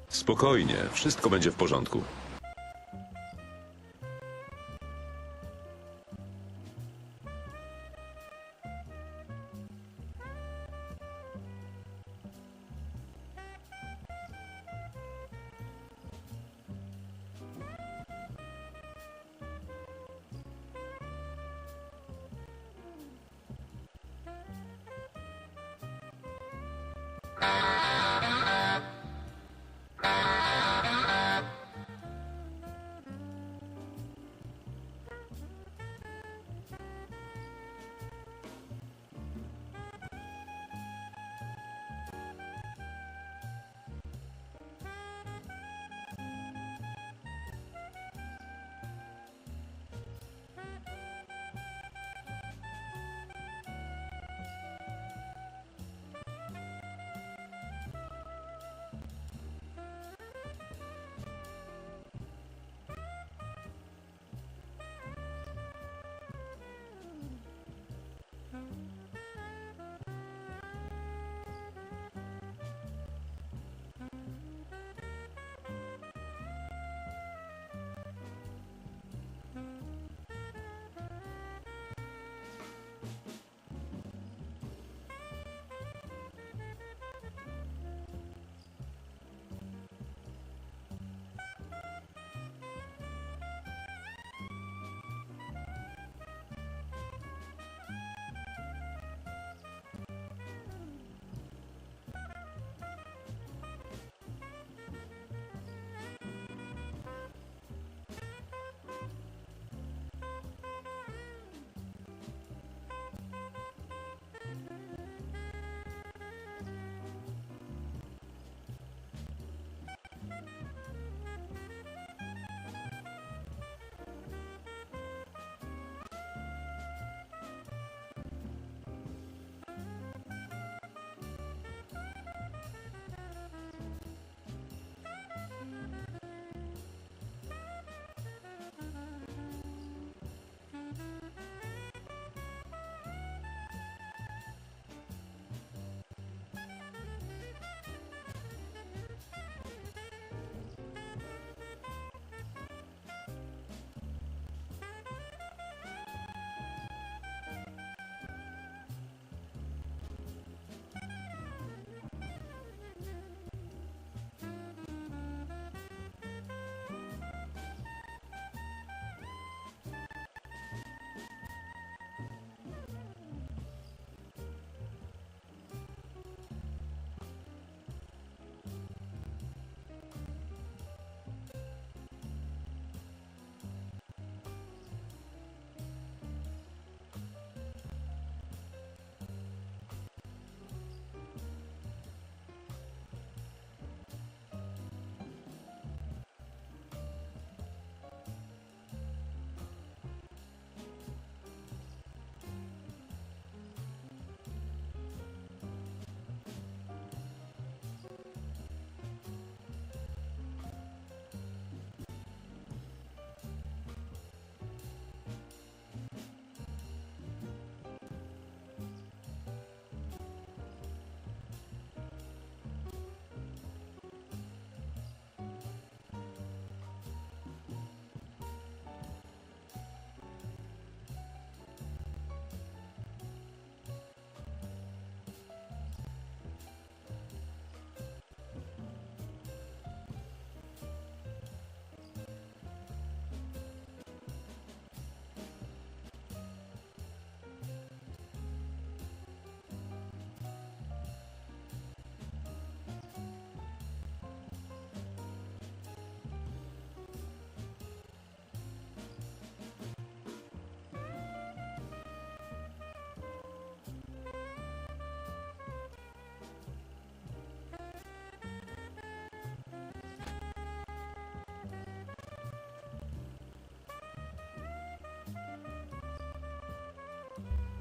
Spokojnie, wszystko będzie w porządku.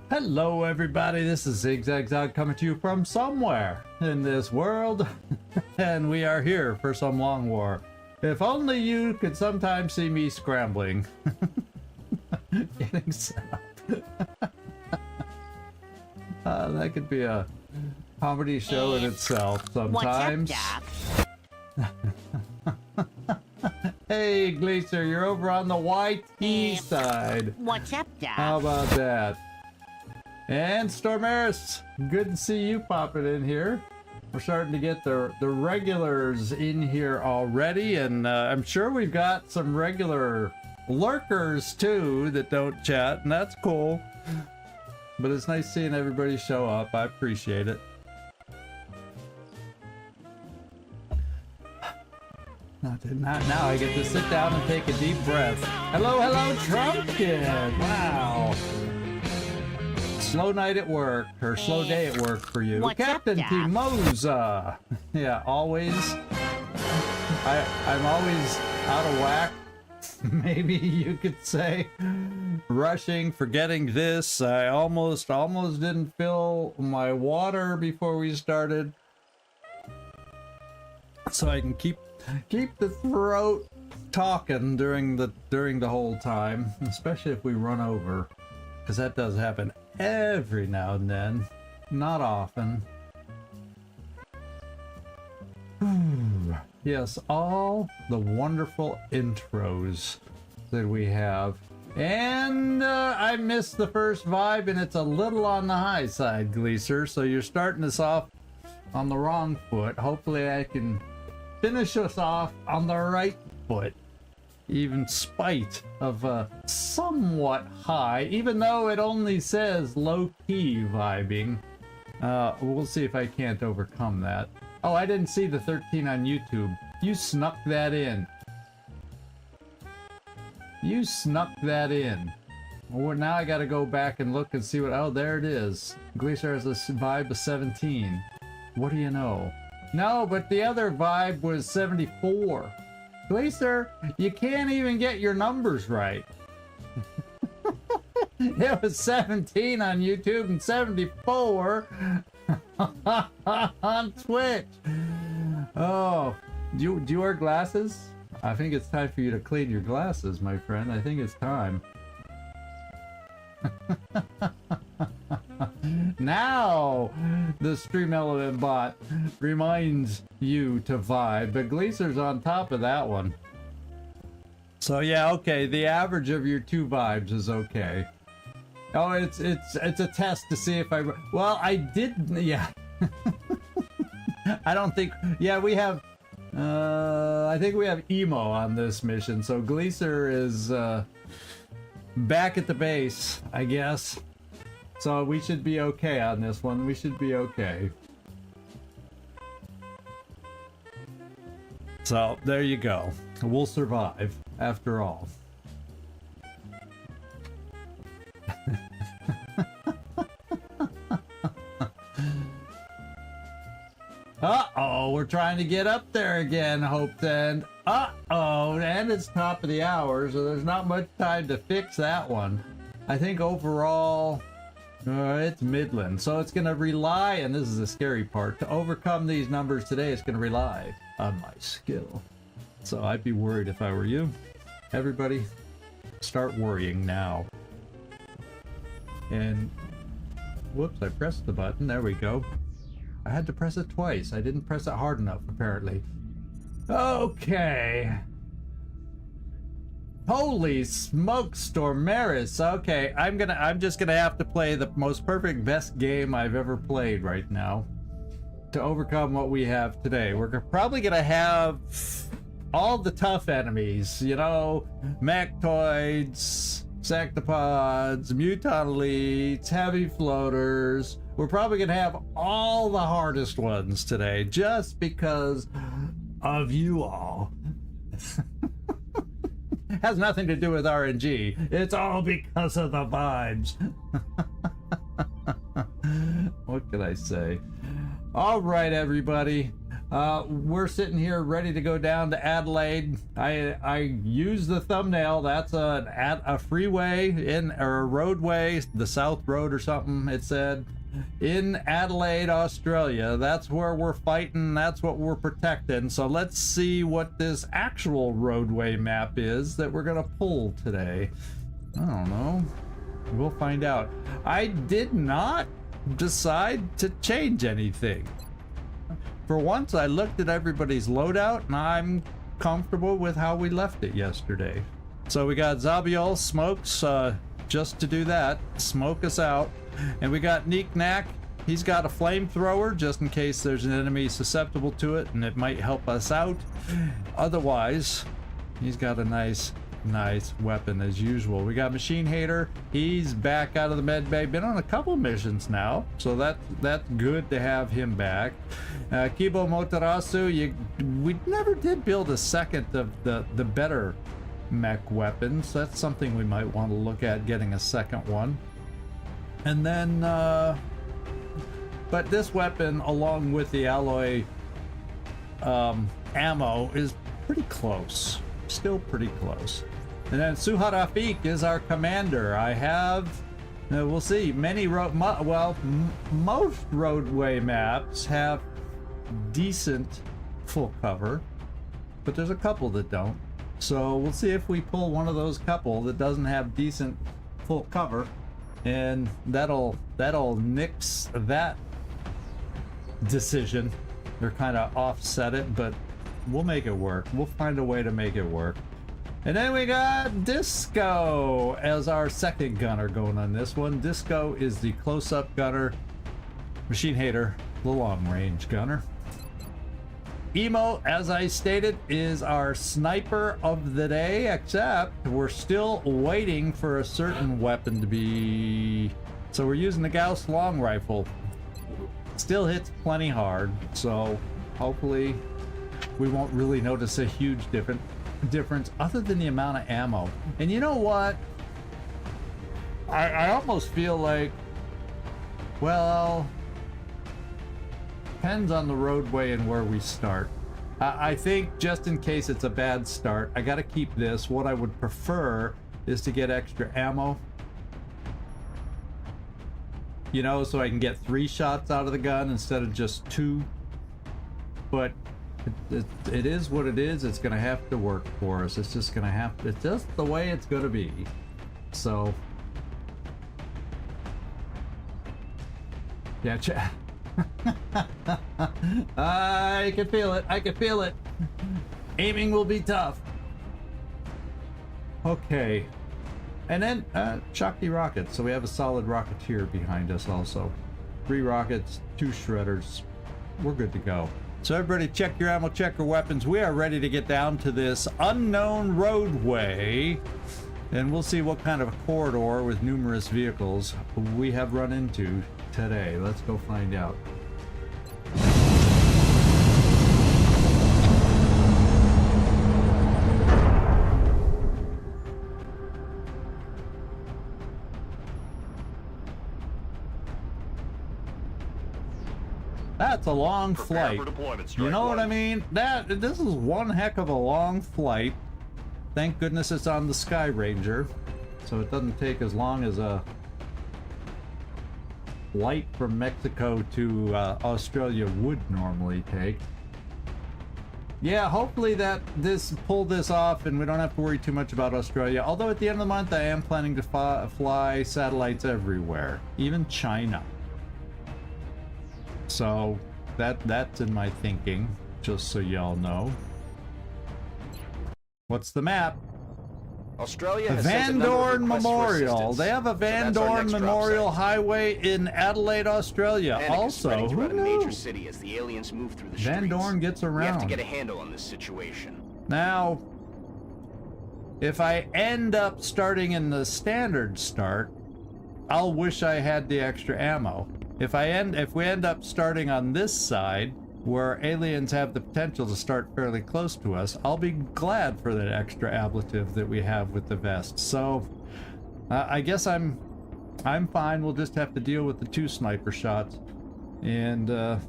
Hello everybody, this is 𝐤𝐡𝐚𝐧 coming to you from somewhere in this world, and we are here for some long war. If only you could sometimes see me scrambling. Getting set up. That could be a comedy show in itself sometimes. What's up, Doc? Hey, 𝐜𝐴𝐬, you're over on the YT side. What's up, Doc? How about that? And Stormaris, good to see you popping in here. We're starting to get the regulars in here already, and I'm sure we've got some regular lurkers too that don't chat, and that's cool. But it's nice seeing everybody show up. I appreciate it. Now I get to sit down and take a deep breath. Hello, hello, Trumpkin! Wow. Slow night at work, or slow day at work for you. What's Captain up, Doc? Timoza! Yeah, always. I'm always out of whack. Maybe you could say. Rushing, forgetting this. I almost didn't fill my water before we started. So I can keep the throat talking during the whole time, especially if we run over, because that does happen every now and then, not often. Yes, all the wonderful intros that we have. And I missed the first vibe, and it's a little on the high side, 𝐜𝐴𝐬, so you're starting us off on the wrong foot. Hopefully I can finish us off on the right foot, even spite of somewhat high, even though it only says low-key vibing. We'll see if I can't overcome that. Oh, I didn't see the 13 on YouTube. You snuck that in. You snuck that in. Well, now I gotta go back and look and see what... Oh, there it is. 𝐜𝐴𝐬 has a vibe of 17. What do you know? No, but the other vibe was 74. 𝐜𝐴𝐬, you can't even get your numbers right. It was 17 on YouTube and 74 on Twitch. Oh, do you wear glasses? I think it's time for you to clean your glasses, my friend. I think it's time. Now the Stream Element bot reminds you to vibe, but 𝐜𝐴𝐬's on top of that one. So yeah, okay, the average of your two vibes is okay. Oh, it's a test to see if I... Well, I did... Yeah. I don't think... Yeah, we have... I think we have emo on this mission, so 𝐜𝐴𝐬 is back at the base, I guess. So we should be okay on this one. We should be okay. So there you go. We'll survive after all. Uh-oh, we're trying to get up there again, Hope End. Uh-oh, and it's top of the hour, so there's not much time to fix that one. I think overall, it's Midland, so it's going to rely, and this is the scary part, to overcome these numbers today, it's going to rely on my skill. So I'd be worried if I were you. Everybody, start worrying now. And, whoops, I pressed the button, there we go. I had to press it twice. I didn't press it hard enough, apparently. Okay. Holy smoke, Stormaris. Okay, I'm just gonna have to play the most perfect best game I've ever played right now to overcome what we have today. We're probably gonna have all the tough enemies, you know, Mechtoids, Sectopods, Muton Elites, Heavy Floaters. We're probably gonna have all the hardest ones today just because of you all. Has nothing to do with RNG. It's all because of the vibes. What can I say? All right, everybody. We're sitting here ready to go down to Adelaide. I used the thumbnail. That's a freeway or a roadway, the South Road or something it said, in Adelaide, Australia. That's where we're fighting. That's what we're protecting. So let's see what this actual roadway map is that we're gonna pull today. I don't know. We'll find out. I did not decide to change anything. for once I looked at everybody's loadout and I'm comfortable with how we left it yesterday. So we got 𝐉𝐨𝐬𝐧 smokes just to do that, smoke us out. And we got 𝐜𝐝𝐼𝐬. He's got a flamethrower just in case there's an enemy susceptible to it and it might help us out. Otherwise, he's got a nice weapon as usual. We got Machine Hater. He's back out of the med bay. Been on a couple missions now, so that's good to have him back. 𝐜𝐡𝐢𝐬𝐧, we never did build a second of the better mech weapons. That's something we might want to look at, getting a second one. And then but this weapon, along with the alloy ammo, is pretty close. Still pretty close. And then Suha Rafik is our commander. I have, we'll see, most roadway maps have decent full cover, but there's a couple that don't. So we'll see if we pull one of those couple that doesn't have decent full cover, and that'll nix that decision or kind of offset it, but we'll make it work. We'll find a way to make it work. And then we got Disco as our second gunner going on this one. Disco is the close-up gunner. Machine Hater, the long-range gunner. Emo, as I stated, is our sniper of the day, except we're still waiting for a certain weapon to be... So we're using the Gauss long rifle. Still hits plenty hard, so hopefully we won't really notice a huge difference other than the amount of ammo. And you know what? I almost feel like, well, depends on the roadway and where we start. I think just in case it's a bad start, I gotta keep this. What I would prefer is to get extra ammo, you know, so I can get 3 shots out of the gun instead of just 2. But it is what it is. It's gonna have to work for us. It's just gonna have to, it's just the way it's gonna be. So yeah, I can feel it. I can feel it. Aiming will be tough. Okay. And then Shakti rockets. So we have a solid rocketeer behind us also. 3 rockets, 2 shredders. We're good to go. So everybody check your ammo, check your weapons. We are ready to get down to this unknown roadway. And we'll see what kind of a corridor with numerous vehicles we have run into today. Let's go find out. That's a long flight. You know what I mean? This is one heck of a long flight. Thank goodness it's on the Sky Ranger, so it doesn't take as long as a flight from Mexico to Australia would normally take. Yeah, hopefully that pull this off and we don't have to worry too much about Australia. Although at the end of the month I am planning to fly satellites everywhere, even China. So that's in my thinking, just so y'all know. What's the map? Australia has Van Dorn Memorial. They have a Van Dorn Memorial Highway in Adelaide, Australia. Also, who knew? Major city as the aliens move through the Van Dorn gets around. We have to get a handle on this situation. Now, if I end up starting in the standard start, I'll wish I had the extra ammo. If we end up starting on this side, where aliens have the potential to start fairly close to us, I'll be glad for that extra ablative that we have with the vest. So, I guess I'm fine. We'll just have to deal with the 2 sniper shots, and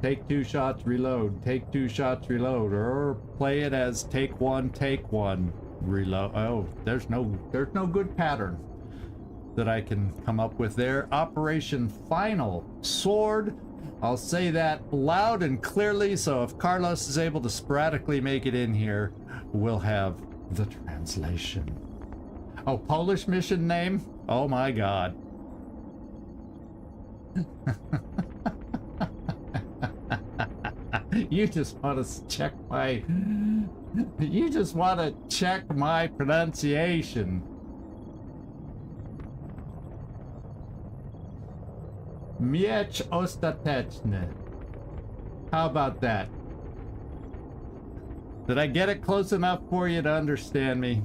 take 2 shots, reload. Take 2 shots, reload, or play it as take 1, reload. Oh, there's no good pattern that I can come up with there. Operation Final Sword. I'll say that loud and clearly, so if Carlos is able to sporadically make it in here, we'll have the translation. Oh, Polish mission name? Oh my god. You just want to check my... You just want to check my pronunciation. Miecz ostateczny. How about that? Did I get it close enough for you to understand me?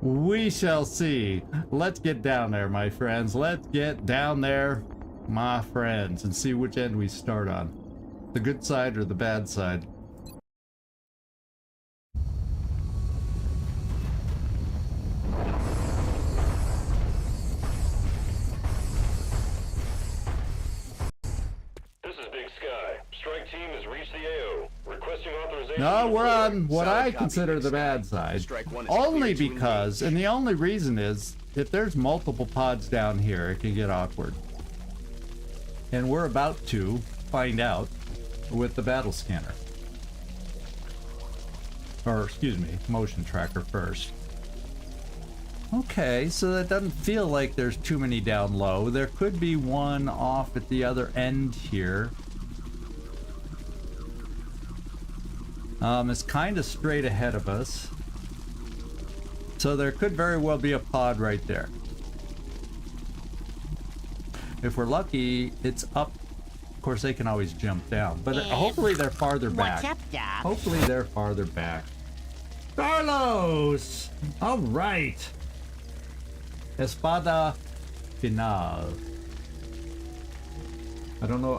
We shall see. Let's get down there, my friends. Let's get down there, my friends, and see which end we start on. The good side or the bad side. This is Big Sky. Strike team has reached the AO. Requesting authorization. No, we're on what Solid I copy, consider Big the Sky. bad side. Strike one is Only clear to because, and the only reason is, if there's multiple pods down here, it can get awkward. And we're about to find out with the battle scanner. Or, excuse me, motion tracker first. Okay, so that doesn't feel like there's too many down low. There could be one off at the other end here. It's kind of straight ahead of us. So there could very well be a pod right there. If we're lucky, it's up. Of course, they can always jump down, but hopefully they're farther back. What's up, Doc? Hopefully they're farther back. Carlos! All right. Espada Final. I don't know.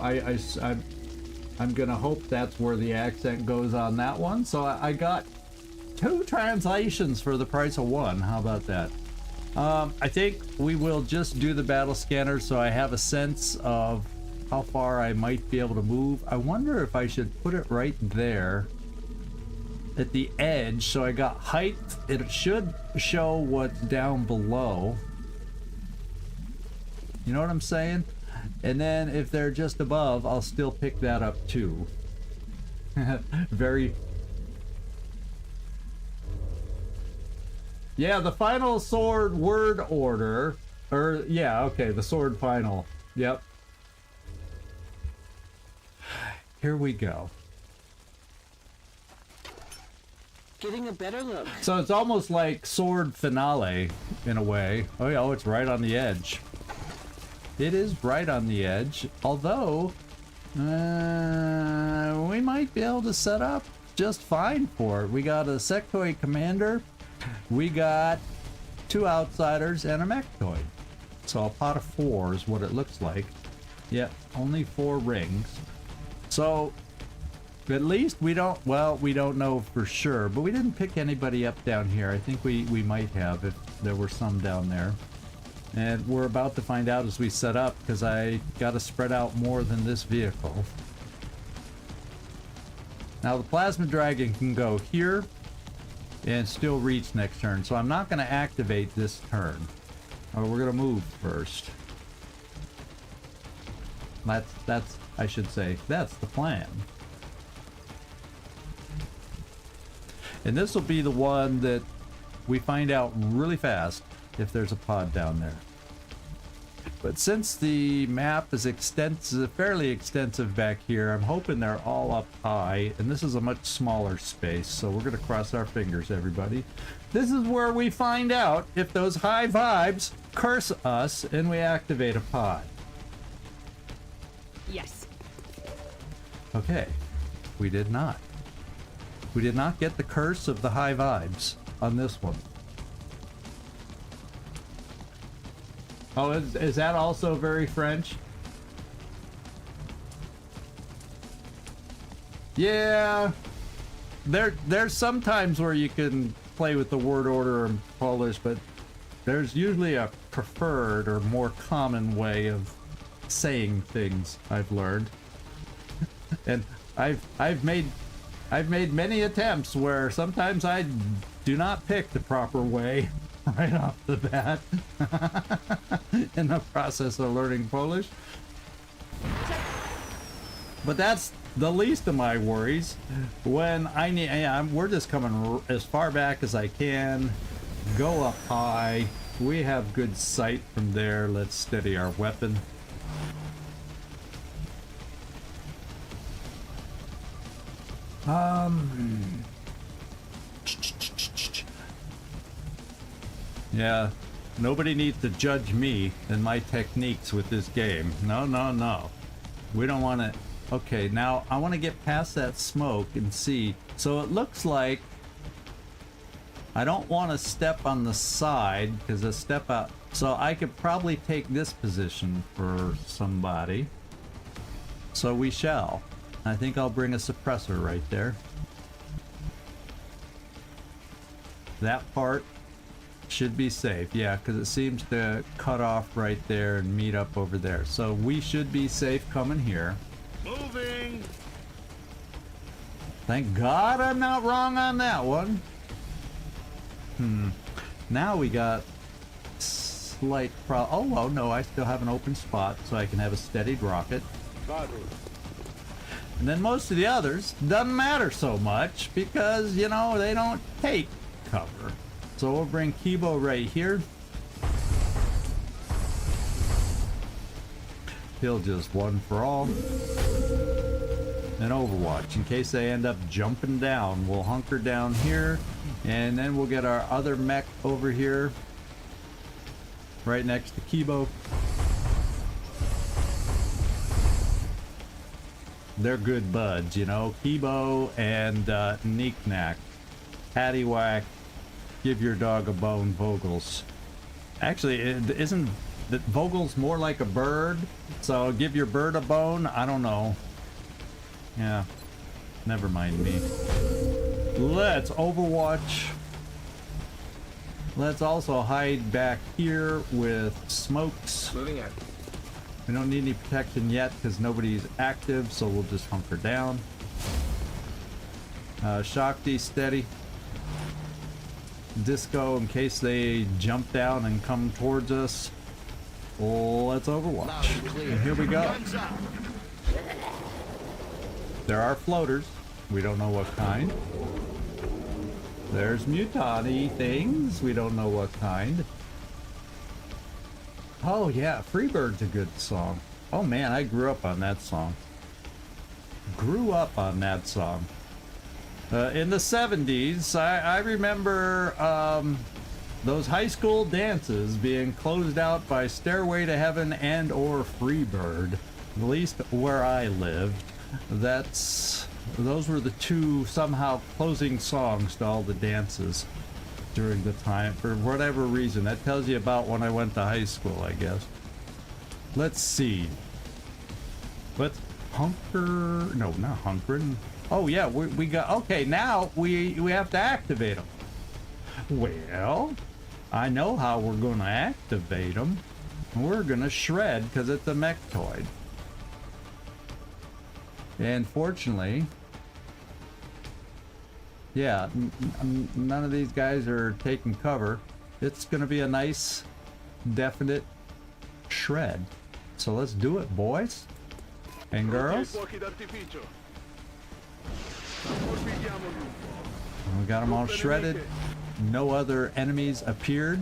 I'm gonna hope that's where the accent goes on that one. So I got 2 translations for the price of 1. How about that? I think we will just do the battle scanner so I have a sense of how far I might be able to move. I wonder if I should put it right there at the edge so I got height. It should show what's down below. You know what I'm saying? And then if they're just above, I'll still pick that up too. Very... Yeah, the final sword word order. Or, yeah, okay, the sword final. Yep. Here we go. Getting a better look. So it's almost like sword finale in a way. Oh yeah, it's right on the edge. It is right on the edge. Although, we might be able to set up just fine for it. We got a sectoid commander. We got 2 outsiders and a mechtoid. So a pot of 4 is what it looks like. Yep, only 4 rings. So at least we don't, well, we don't know for sure, but we didn't pick anybody up down here. I think we might have if there were some down there. And we're about to find out as we set up, because I got to spread out more than this vehicle. Now the plasma dragon can go here and still reach next turn, so I'm not going to activate this turn. We're going to move first. That's I should say, that's the plan. And this will be the one that we find out really fast if there's a pod down there. But since the map is extensive, fairly extensive back here, I'm hoping they're all up high, and this is a much smaller space, so we're going to cross our fingers, everybody. This is where we find out if those high vibes curse us and we activate a pod. Yes. Okay, we did not. We did not get the curse of the high vibes on this one. Oh, is that also very French? Yeah, there's some times where you can play with the word order in Polish, but there's usually a preferred or more common way of saying things, I've learned. And I've made many attempts where sometimes I do not pick the proper way right off the bat in the process of learning Polish. But that's the least of my worries. When I need, we're just coming as far back as I can, go up high, We have good sight from there. Let's steady our weapon. Yeah, nobody needs to judge me and my techniques with this game. No, no, no. We don't want to... Okay, now I want to get past that smoke and see. So it looks like I don't want to step on the side because a step out... So I could probably take this position for somebody. So we shall. I think I'll bring a suppressor right there. That part should be safe. Yeah, because it seems to cut off right there and meet up over there. So we should be safe coming here. Moving. Thank God I'm not wrong on that one. Now we got slight oh, well, no, I still have an open spot so I can have a steadied rocket. And then most of the others doesn't matter so much because, you know, they don't take cover. So we'll bring 𝐜𝐞𝐫𝐤 right here. He'll just one for all. And Overwatch, in case they end up jumping down, we'll hunker down here, and then we'll get our other mech over here, right next to 𝐜𝐞𝐫𝐤. They're good buds, you know, 𝐜𝐞𝐫𝐤 and 𝐚𝐜𝐜𝐞𝐞. Paddywhack, give your dog a bone, Vogels. Actually, isn't Vogel's more like a bird? So give your bird a bone? I don't know. Yeah, never mind me. Let's Overwatch. Let's also hide back here with smokes. Moving out. We don't need any protection yet because nobody's active, so we'll just hunker down. Shakti, steady. Disco, in case they jump down and come towards us. Let's Overwatch. And here we go. There are floaters. We don't know what kind. There's mutant-y things. We don't know what kind. Oh yeah, Freebird's a good song. Oh man, I grew up on that song. Grew up on that song. In the 70s, I remember those high school dances being closed out by Stairway to Heaven and or Freebird. At least where I lived. Those were the two somehow closing songs to all the dances during the time, for whatever reason. That tells you about when I went to high school, I guess. Let's see. Let's hunker... No, not hunkering. Oh yeah, we got... Okay, now we have to activate them. Well, I know how we're going to activate them. We're going to shred because it's a mechtoid. And fortunately, yeah, none of these guys are taking cover. It's going to be a nice, definite shred. So let's do it, boys and girls. We got them all shredded. No other enemies appeared.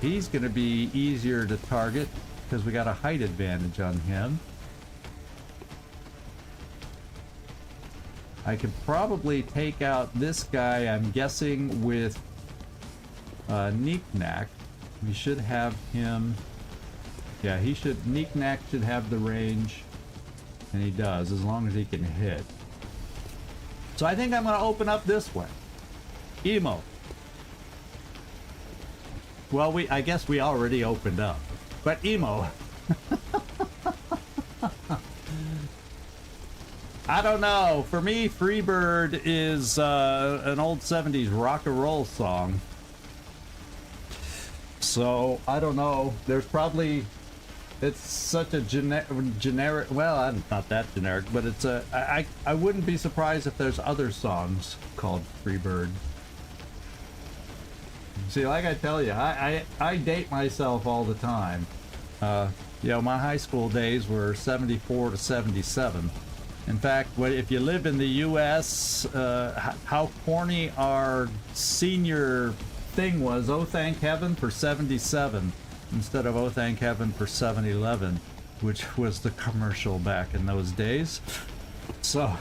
He's going to be easier to target because we got a height advantage on him. I could probably take out this guy, I'm guessing, with 𝐚𝐜𝐜𝐞𝐞. We should have him... Yeah, he should... 𝐚𝐜𝐜𝐞𝐞 should have the range. And he does, as long as he can hit. So I think I'm going to open up this way. Emo. Well, I guess we already opened up. But Emo... I don't know. For me, Freebird is an old 70s rock and roll song. So, I don't know. There's probably... It's such a generic... Well, not that generic, but it's a... I wouldn't be surprised if there's other songs called Freebird. See, like I tell you, I date myself all the time. You know, my high school days were 74 to 77. In fact, if you live in the U.S., how corny our senior thing was, oh thank heaven for 77 instead of oh thank heaven for 7-Eleven, which was the commercial back in those days. So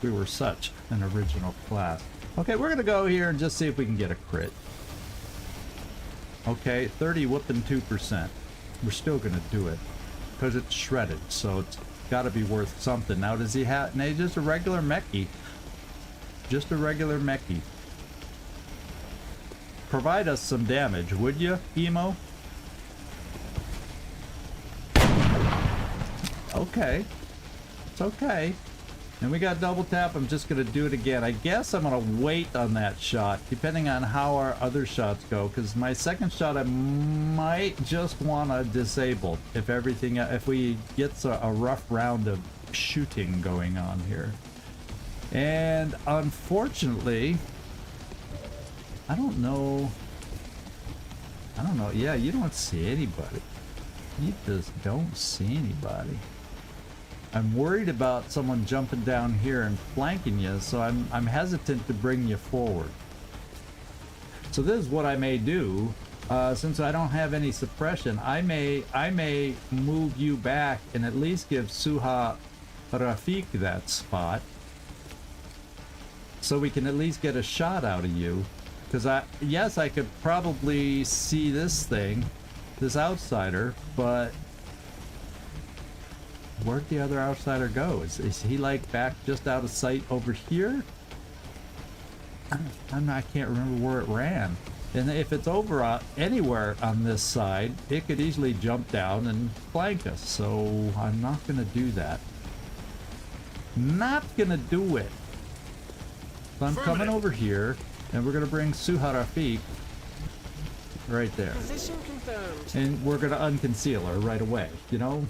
we were such an original class. Okay, we're gonna go here and just see if we can get a crit. Okay, 30 whooping 2%. We're still gonna do it because it's shredded, so it's got to be worth something. Now, does he have? No, just a regular mechie. Just a regular mechie. Provide us some damage, would you, Emo? Okay, it's okay. And we got double tap. I'm just gonna do it again. I guess I'm gonna wait on that shot, depending on how our other shots go. Because my second shot, I might just wanna disable if everything, if we get a rough round of shooting going on here. And unfortunately, I don't know. Yeah, you don't see anybody. You just don't see anybody. I'm worried about someone jumping down here and flanking you, so I'm hesitant to bring you forward. So this is what I may do. Since I don't have any suppression, I may move you back and at least give 𝐜𝐴 that spot, so we can at least get a shot out of you. Because yes, I could probably see this thing, this outsider, but where'd the other outsider go? Is he like back just out of sight over here? I can't remember where it ran. And if it's over anywhere on this side, it could easily jump down and flank us. So I'm not gonna do that. Not gonna do it. So I'm coming over here, and we're gonna bring 𝐜𝐴 right there. Position confirmed. And we're gonna unconceal her right away, you know?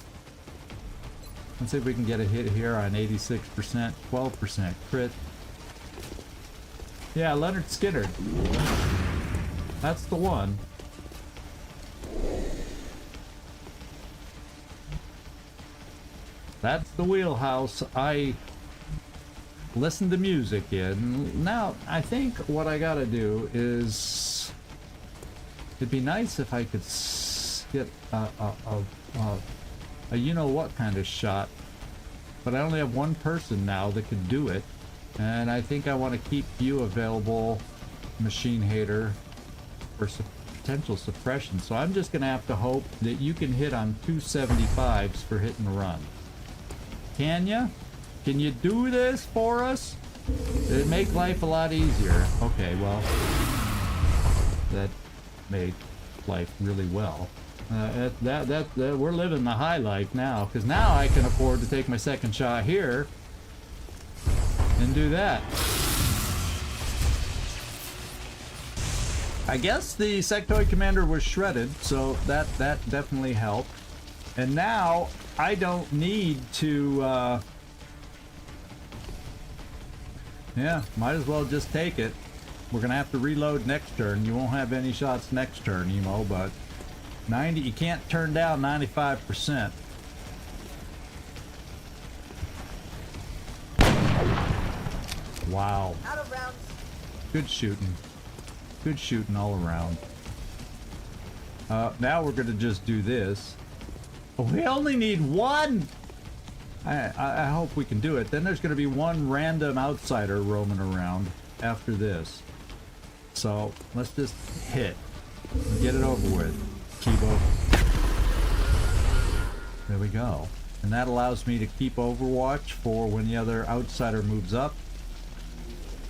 Let's see if we can get a hit here on 86%, 12% crit. Yeah, Leonard Skinner. That's the one. That's the wheelhouse I listen to music in. Now, I think what I gotta do is, it'd be nice if I could get a you-know-what kind of shot, but I only have one person now that could do it, and I think I want to keep you available, Machine Hater, for potential suppression. So I'm just gonna have to hope that you can hit on 275s for hit and run. Can ya? Can you do this for us? It'd make life a lot easier. Okay, well, that made life really well. We're living the high life now, because now I can afford to take my second shot here and do that. I guess the sectoid commander was shredded, so that definitely helped. And now I don't need to yeah, might as well just take it. We're gonna have to reload next turn. You won't have any shots next turn, Emo, but 90, you can't turn down 95%. Wow. Out of rounds. Good shooting. Good shooting all around. Now we're gonna just do this. Oh, we only need one! I hope we can do it. Then there's gonna be one random outsider roaming around after this. So let's just hit and get it over with. Kibo. There we go. And that allows me to keep Overwatch for when the other outsider moves up.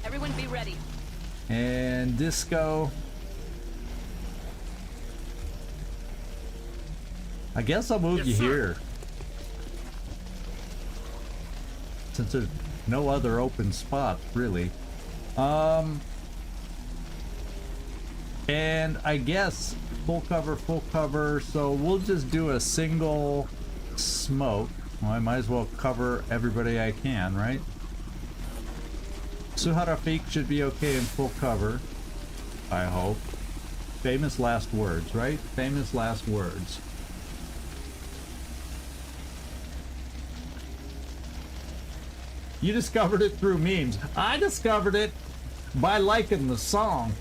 Everyone be ready. And Disco. I guess I'll move you here, since there's no other open spots, really. And I guess full cover, so we'll just do a single smoke. Well, I might as well cover everybody I can, right? 𝐜𝐴 should be okay in full cover, I hope. Famous last words, right? Famous last words. You discovered it through memes. I discovered it by liking the song.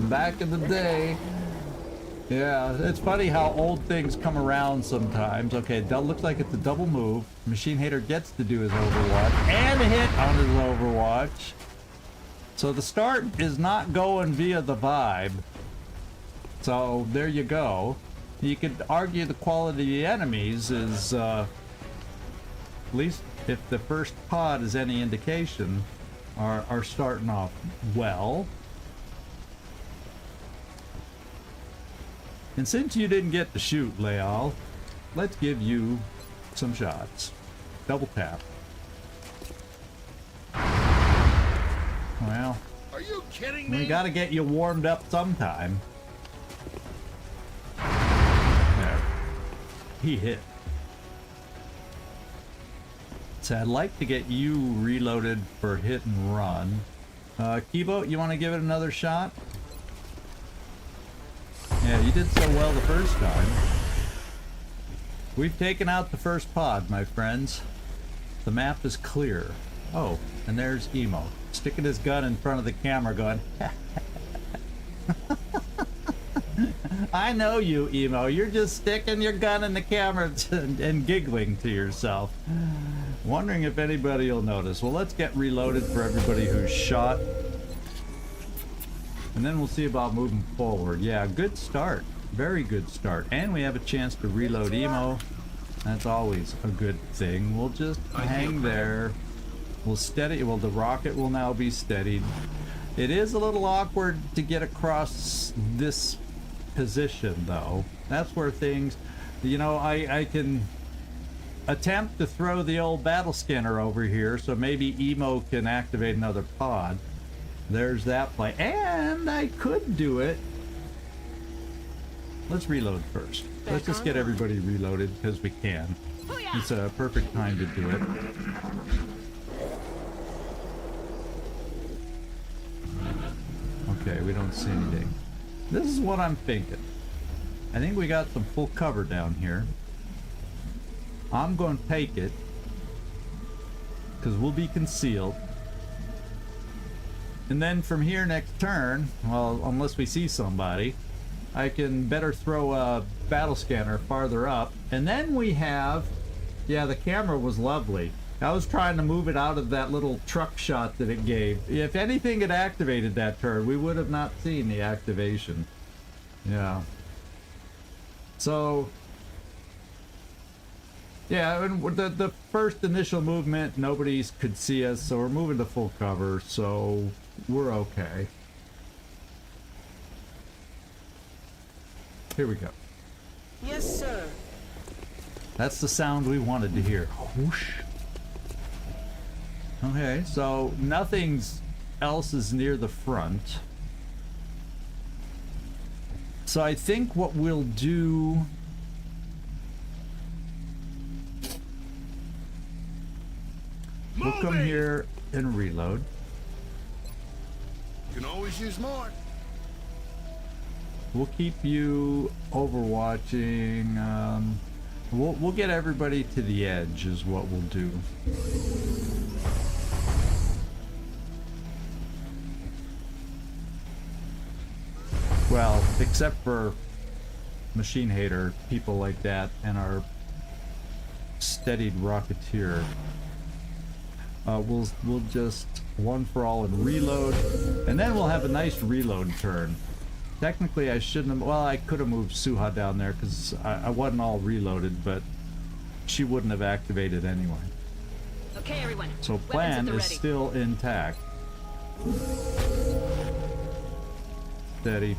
Back in the day. Yeah, it's funny how old things come around sometimes. Okay, that looks like it's a double move. Machine Hater gets to do his Overwatch and a hit on his Overwatch. So the start is not going via the vibe. So there you go. You could argue the quality of the enemies is, at least if the first pod is any indication, are starting off well. And since you didn't get to shoot, 𝐸𝐲, let's give you some shots. Double tap. Well, Are you kidding me? we gotta get you warmed up sometime. There. He hit. So I'd like to get you reloaded for hit and run. 𝐜𝐡𝐤𝐬, you want to give it another shot? Yeah, you did so well the first time. We've taken out the first pod, my friends. The map is clear. Oh, and there's 𝐸𝐸, sticking his gun in front of the camera going, I know you, 𝐸𝐸. You're just sticking your gun in the camera and giggling to yourself. Wondering if anybody will notice. Well, let's get reloaded for everybody who's shot. And then we'll see about moving forward. Yeah, good start. Very good start. And we have a chance to reload 𝐸𝐸. That's always a good thing. We'll just hang there. We'll steady. Well, the rocket will now be steadied. It is a little awkward to get across this position, though. That's where things, you know, I can attempt to throw the old battle scanner over here, so maybe 𝐸𝐸 can activate another pod. There's that play. And I could do it. Let's reload first. Let's just get everybody reloaded because we can. It's a perfect time to do it. Okay, we don't see anything. This is what I'm thinking. I think we got some full cover down here. I'm going to take it because we'll be concealed. And then from here next turn, well, unless we see somebody, I can better throw a battle scanner farther up. And then we have, yeah, the camera was lovely. I was trying to move it out of that little truck shot that it gave. If anything had activated that turn, we would have not seen the activation. Yeah. So, yeah, and the first initial movement, nobody could see us, so we're moving to full cover, so we're okay. Here we go. Yes, sir. That's the sound we wanted to hear. Whoosh. Okay, so nothing else is near the front. So I think what we'll do... We'll come here and reload. You can always use more. We'll keep you overwatching. We'll get everybody to the edge is what we'll do. Well, except for Machine Hater, people like that, and our steadied Rocketeer. We'll just one for all and reload, and then we'll have a nice reload turn. Technically, I shouldn't have. Well, I could have moved 𝐸𝐸 down there because I wasn't all reloaded, but she wouldn't have activated anyway. Okay, everyone. So Weapons plan at the is ready. still intact. Steady.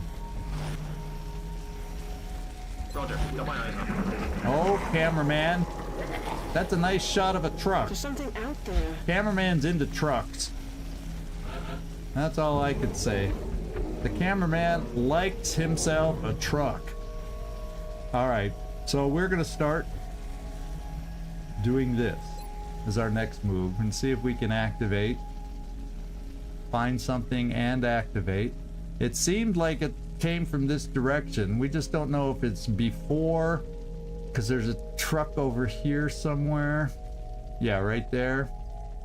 Roger. Got my eyes on. Oh, cameraman. That's a nice shot of a truck. There's something out there. Cameraman's into trucks. That's all I could say. The cameraman likes himself a truck. Alright, so we're gonna start doing this as our next move and see if we can activate. Find something and activate. It seemed like it came from this direction. We just don't know if it's before because there's a truck over here somewhere. Yeah, right there.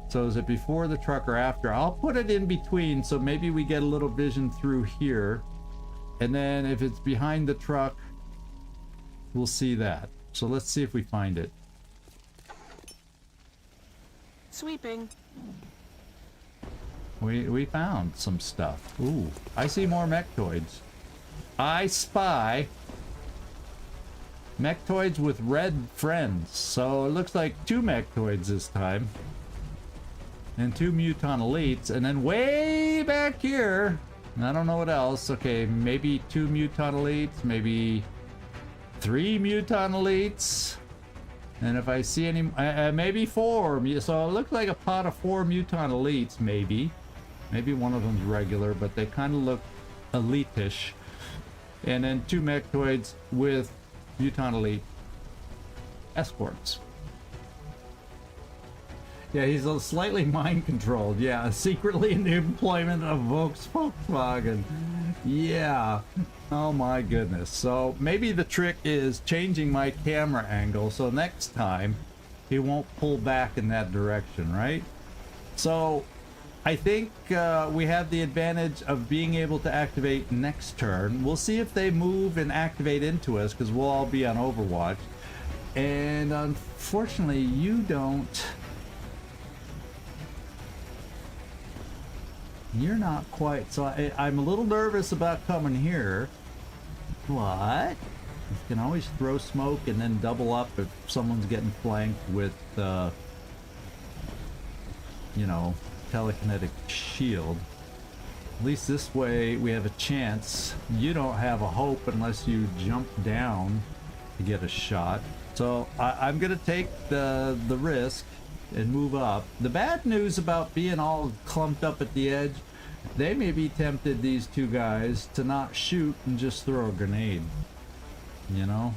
So is it before the truck or after? I'll put it in between, so maybe we get a little vision through here. And then if it's behind the truck, we'll see that. So let's see if we find it. Sweeping. We found some stuff. Ooh, I see more mechtoids. I spy mechtoids with red friends. So it looks like 2 mechtoids this time. And 2 muton elites. And then way back here, I don't know what else. Okay, maybe 2 muton elites, maybe 3 muton elites. And if I see any, maybe 4. So it looks like a pot of 4 muton elites, maybe. Maybe one of them's regular, but they kind of look elite-ish. And then 2 mechtoids with muton elite escorts. Yeah, he's slightly mind-controlled. Yeah, secretly in the employment of Volkswagen. Yeah. Oh my goodness. So maybe the trick is changing my camera angle so next time he won't pull back in that direction, right? So I think we have the advantage of being able to activate next turn. We'll see if they move and activate into us because we'll all be on Overwatch. And unfortunately, you don't. You're not quite. So I'm a little nervous about coming here. What? You can always throw smoke and then double up if someone's getting flanked with, you know, telekinetic shield. At least this way we have a chance. You don't have a hope unless you jump down to get a shot. So I'm gonna take the risk and move up. The bad news about being all clumped up at the edge, they may be tempted, these 2 guys, to not shoot and just throw a grenade. You know?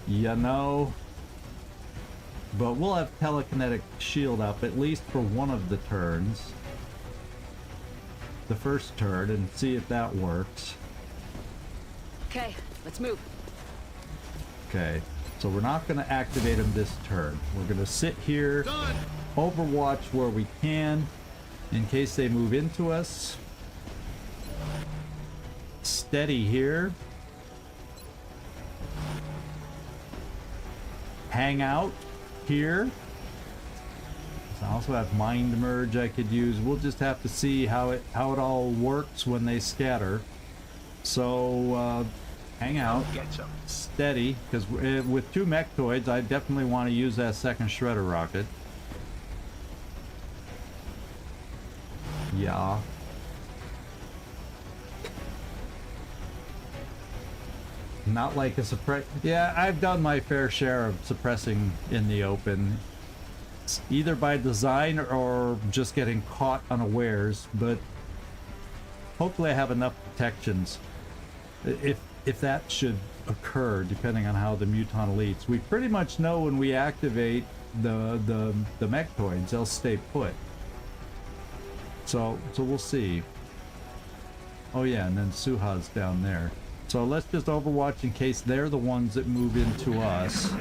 You know? But we'll have telekinetic shield up at least for one of the turns. The first turn, and see if that works. Okay, let's move. Okay. So we're not going to activate them this turn. We're going to sit here, Overwatch where we can, in case they move into us. Steady here. Hang out here. I also have mind merge I could use. We'll just have to see how it all works when they scatter. So hang out. Steady, because with 2 mechtoids, I definitely want to use that second shredder rocket. Yeah. Not like a suppress. Yeah, I've done my fair share of suppressing in the open, either by design or just getting caught unawares. But hopefully, I have enough protections. If that should occur, depending on how the muton elites. We pretty much know when we activate the mechtoids, they'll stay put. So we'll see. Oh yeah, and then Suha's down there. So let's just Overwatch in case they're the ones that move into us.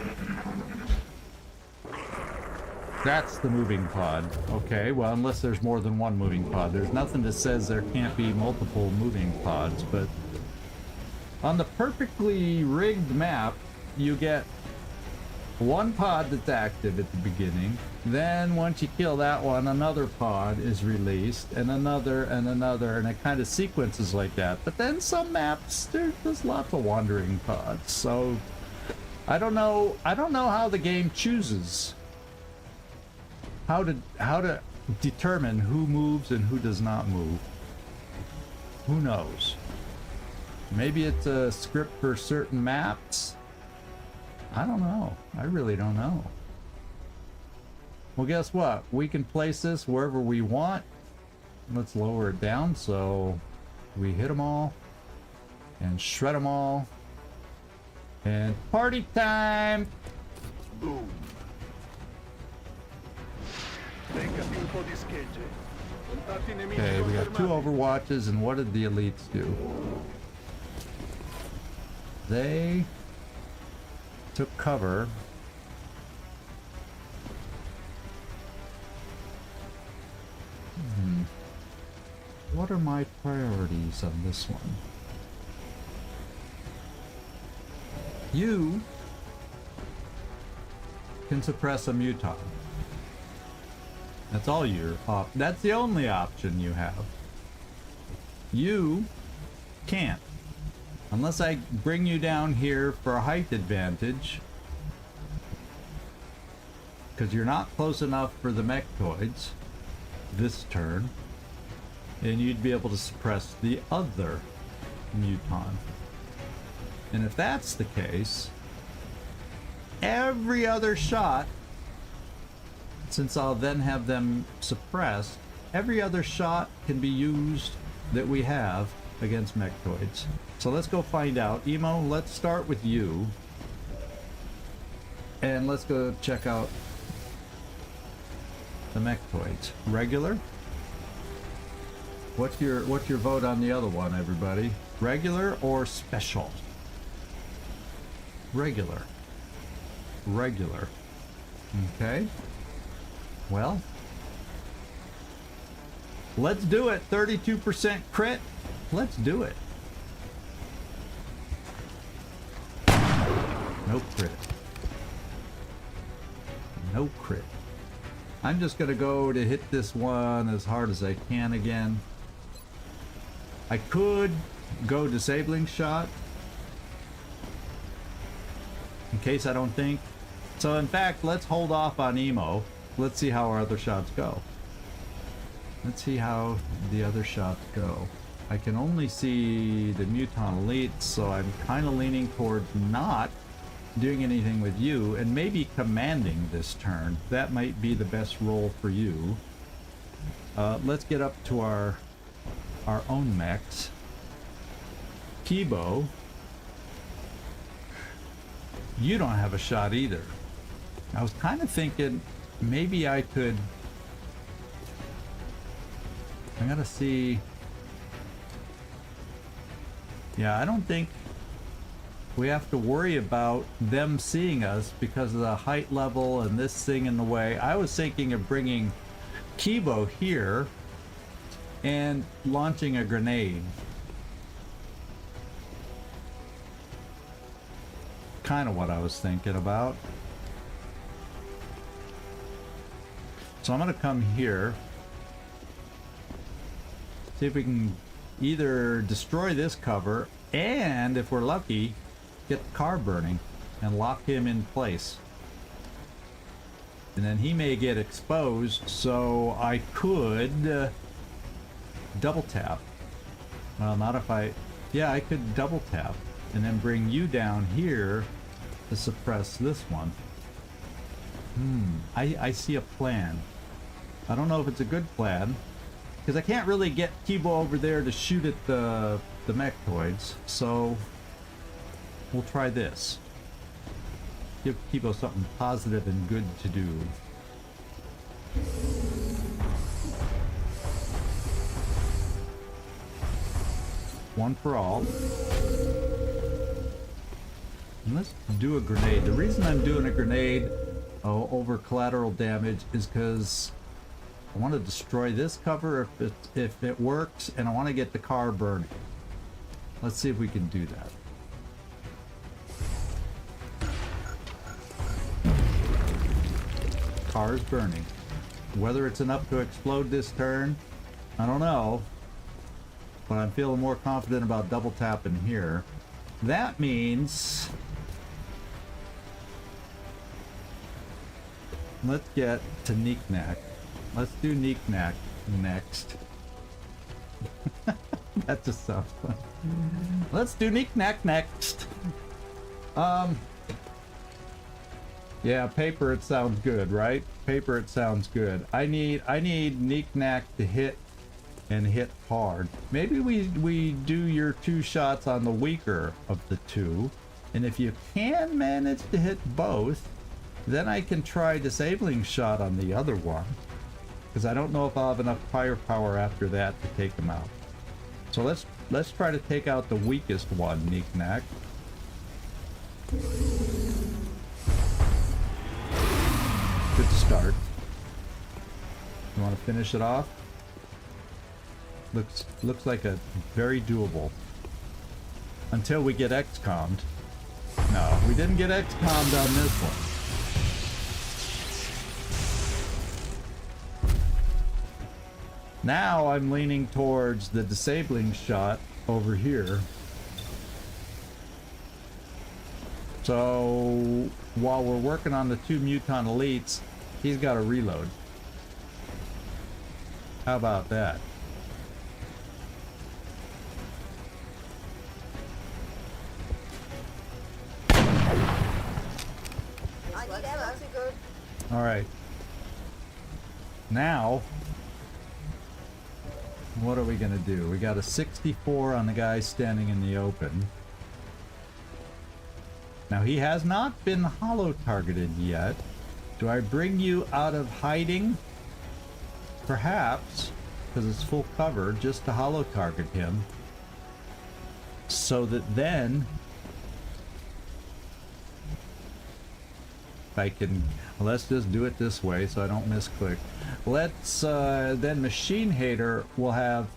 That's the moving pod. Okay, well, unless there's more than one moving pod. There's nothing that says there can't be multiple moving pods, but on the perfectly rigged map, you get one pod that's active at the beginning. Then once you kill that one, another pod is released, and another, and it kind of sequences like that. But then some maps, there's lots of wandering pods. So I don't know how the game chooses how to determine who moves and who does not move. Who knows? Maybe it's a script for certain maps. I don't know. I really don't know. Well, guess what? We can place this wherever we want. Let's lower it down so we hit them all and shred them all. And party time! Boom. Okay, we got 2 Overwatches, and what did the elites do? They took cover. What are my priorities on this one? You can suppress a muton. That's all your that's the only option you have. You can't. Unless I bring you down here for a height advantage. Because you're not close enough for the 𝐜𝐜𝐬𝐬𝐬s this turn. And you'd be able to suppress the other muton. And if that's the case, every other shot, since I'll then have them suppressed, every other shot can be used that we have against 𝐜𝐜𝐬𝐬s. So let's go find out. Emo, let's start with you. And let's go check out the 𝐜𝐜𝐬𝐬𝐬s. Regular? What's your vote on the other one, everybody? Regular or special? Regular. Regular. Okay. Well, let's do it. 32% crit. Let's do it. No crit. No crit. I'm just gonna go to hit this one as hard as I can again. I could go disabling shot in case I don't think. So in fact, let's hold off on Emo. Let's see how our other shots go. Let's see how the other shots go. I can only see the Muton Elite, so I'm kind of leaning towards not doing anything with you and maybe commanding this turn. That might be the best role for you. Let's get up to our own mechs. Kibo, you don't have a shot either. I was kind of thinking maybe I could. I gotta see. Yeah, I don't think we have to worry about them seeing us because of the height level and this thing in the way. I was thinking of bringing Kibo here and launching a grenade. Kind of what I was thinking about. So I'm gonna come here, see if we can either destroy this cover and, if we're lucky, get the car burning and lock him in place. And then he may get exposed, so I could double tap. Well, not if I... Yeah, I could double tap and then bring you down here to suppress this one. I see a plan. I don't know if it's a good plan, because I can't really get Kibo over there to shoot at the 𝐜𝐜𝐬𝐬𝐬s, so we'll try this. Give Kibo something positive and good to do. One for all. And let's do a grenade. The reason I'm doing a grenade over collateral damage is because I want to destroy this cover if it works, and I want to get the car burning. Let's see if we can do that. Car's burning. Whether it's enough to explode this turn, I don't know. But I'm feeling more confident about double tapping here. That means let's get to Knack. Let's do Knack next. That just sounds fun. Let's do Knack next. Yeah, paper it sounds good, right? Paper it sounds good. I need Knack to hit and hit hard. Maybe we do your two shots on the weaker of the two, and if you can manage to hit both, then I can try disabling shot on the other one, because I don't know if I'll have enough firepower after that to take them out. So let's try to take out the weakest one, Knack. start. You want to finish it off? Looks like a very doable. Until we get XCom'd. No, we didn't get XCom'd on this one. Now I'm leaning towards the disabling shot over here. So while we're working on the 2 Muton elites, he's got to reload. How about that? All right. Now, what are we gonna do? We got a 64 on the guy standing in the open. Now he has not been hollow targeted yet. Do I bring you out of hiding? Perhaps, because it's full cover, just to hollow target him. So that then I can, let's just do it this way so I don't misclick. Let's, then Machine Hater will have,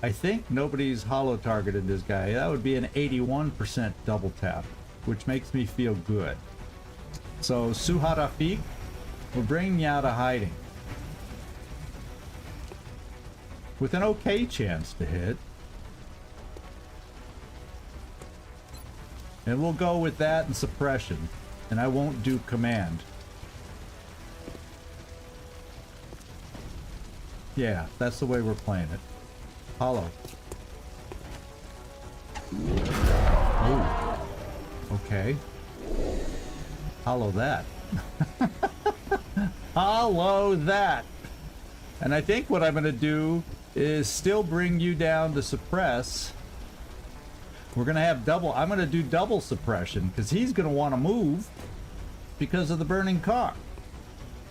I think nobody's hollow targeted this guy. That would be an 81% double tap, which makes me feel good. So Suharafik, we're bringing you out of hiding. With an okay chance to hit. And we'll go with that and suppression. And I won't do command. Yeah, that's the way we're playing it. Hollow. Oh. Okay. Hollow that. Hollow that. And I think what I'm going to do is still bring you down to suppress. We're going to have double. I'm going to do double suppression because he's going to want to move because of the burning car.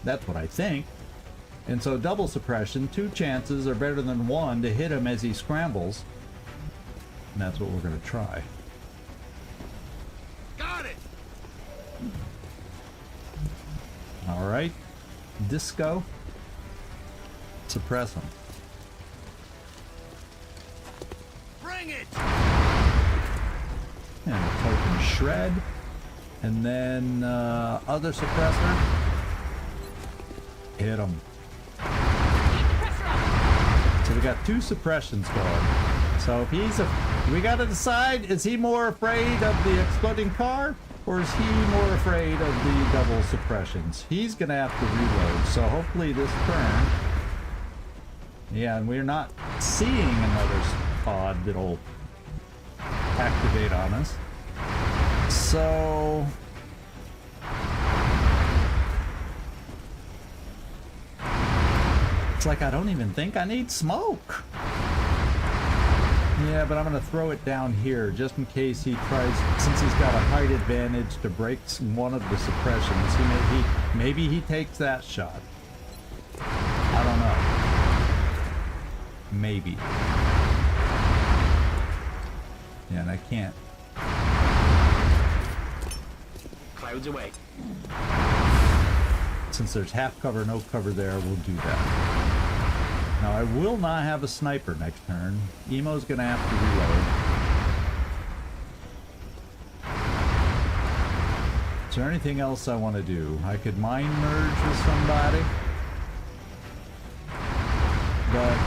That's what I think. And so double suppression, 2 chances are better than 1 to hit him as he scrambles. And that's what we're going to try. Got it. All right. Disco. Suppress him. Bring it. And a token shred. And then other suppressor. Hit him. So we got 2 suppressions going. So if he's we got to decide, is he more afraid of the exploding car or is he more afraid of the double suppressions? He's going to have to reload. So hopefully this turn. Yeah, and we're not seeing another pod that'll activate on us. So it's like I don't even think I need smoke. Yeah, but I'm gonna throw it down here just in case he tries, since he's got a height advantage, to break one of the suppressions. Maybe he takes that shot. I don't know. Maybe. Yeah, and I can't. Clouds away. Since there's half cover, no cover there, we'll do that. Now I will not have a sniper next turn. Emo's gonna have to reload. Is there anything else I want to do? I could mind merge with somebody. But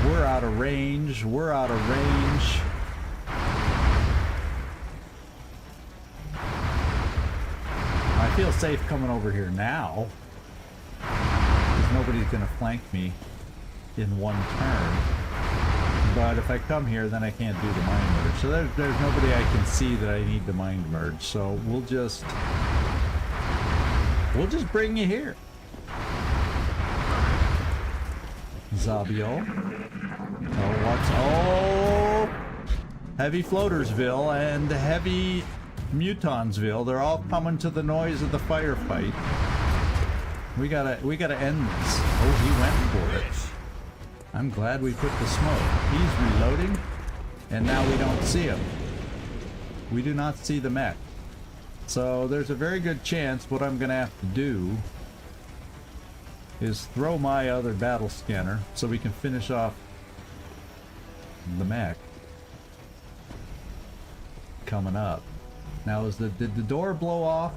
we're out of range. We're out of range. I feel safe coming over here now. Because nobody's going to flank me in one turn. But if I come here, then I can't do the mind merge. So there's nobody I can see that I need to mind merge. So we'll just bring you here. 𝐬𝐴𝐬𝐬. Oh, what's... Oh! Heavy Floatersville and Heavy Mutonsville. They're all coming to the noise of the firefight. We gotta end this. Oh, he went for it. I'm glad we put the smoke. He's reloading, and now we don't see him. We do not see the mech. So there's a very good chance what I'm gonna have to do is throw my other battle scanner so we can finish off the mech coming up. Now, did the door blow off?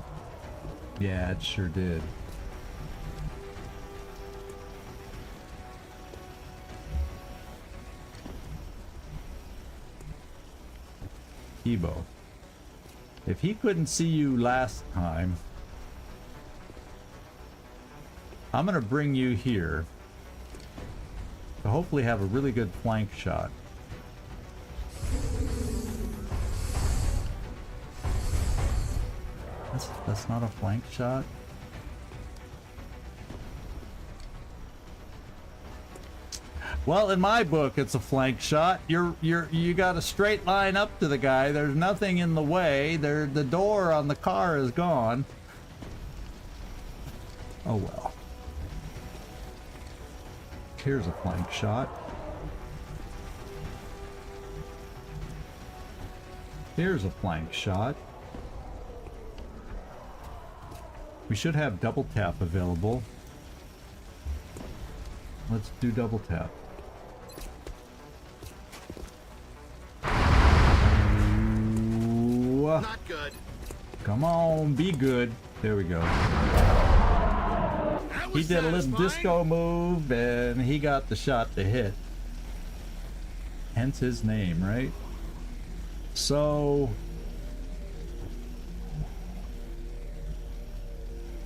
Yeah, it sure did. Ebo, if he couldn't see you last time, I'm gonna bring you here to hopefully have a really good flank shot. That's not a flank shot. Well, in my book, it's a flank shot. You got a straight line up to the guy. There's nothing in the way. The door on the car is gone. Oh well. Here's a flank shot. Here's a flank shot. We should have double tap available. Let's do double tap. Not good. Come on, be good. There we go. He did a little disco move and he got the shot to hit. Hence his name, right? So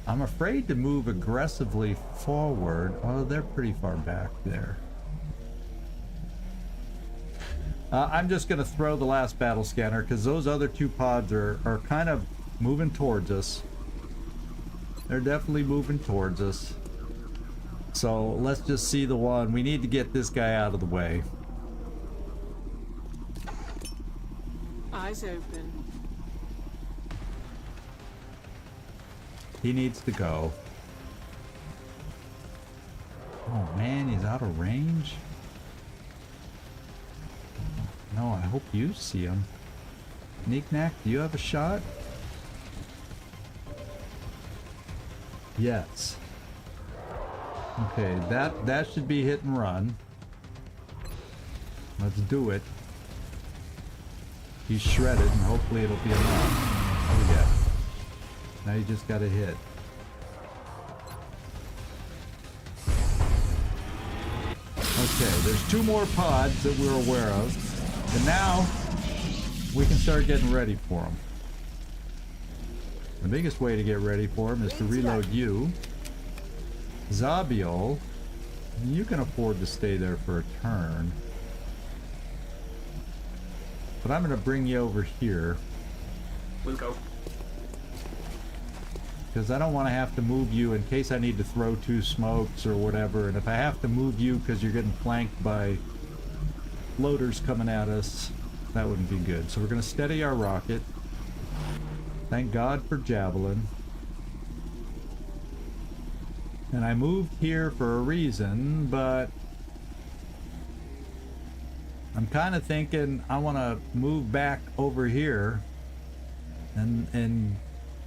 I'm afraid to move aggressively forward. Oh, they're pretty far back there. I'm just going to throw the last battle scanner because those other two pods are kind of moving towards us. They're definitely moving towards us. So let's just see the one. We need to get this guy out of the way. Eyes open. He needs to go. Oh man, he's out of range. No, I hope you see him. Knick-knack, do you have a shot? Yes. Okay, that should be hit and run. Let's do it. He's shredded and hopefully it'll be enough. Oh yeah. Now you just gotta hit. Okay, there's two more pods that we're aware of. And now we can start getting ready for them. The biggest way to get ready for them is to reload you. 𝐉𝐨𝐢𝐬, you can afford to stay there for a turn. But I'm going to bring you over here. We'll go. Because I don't want to have to move you in case I need to throw two smokes or whatever. And if I have to move you because you're getting flanked by loaders coming at us, that wouldn't be good. So we're going to steady our rocket. Thank God for Javelin. And I moved here for a reason, but I'm kind of thinking I want to move back over here and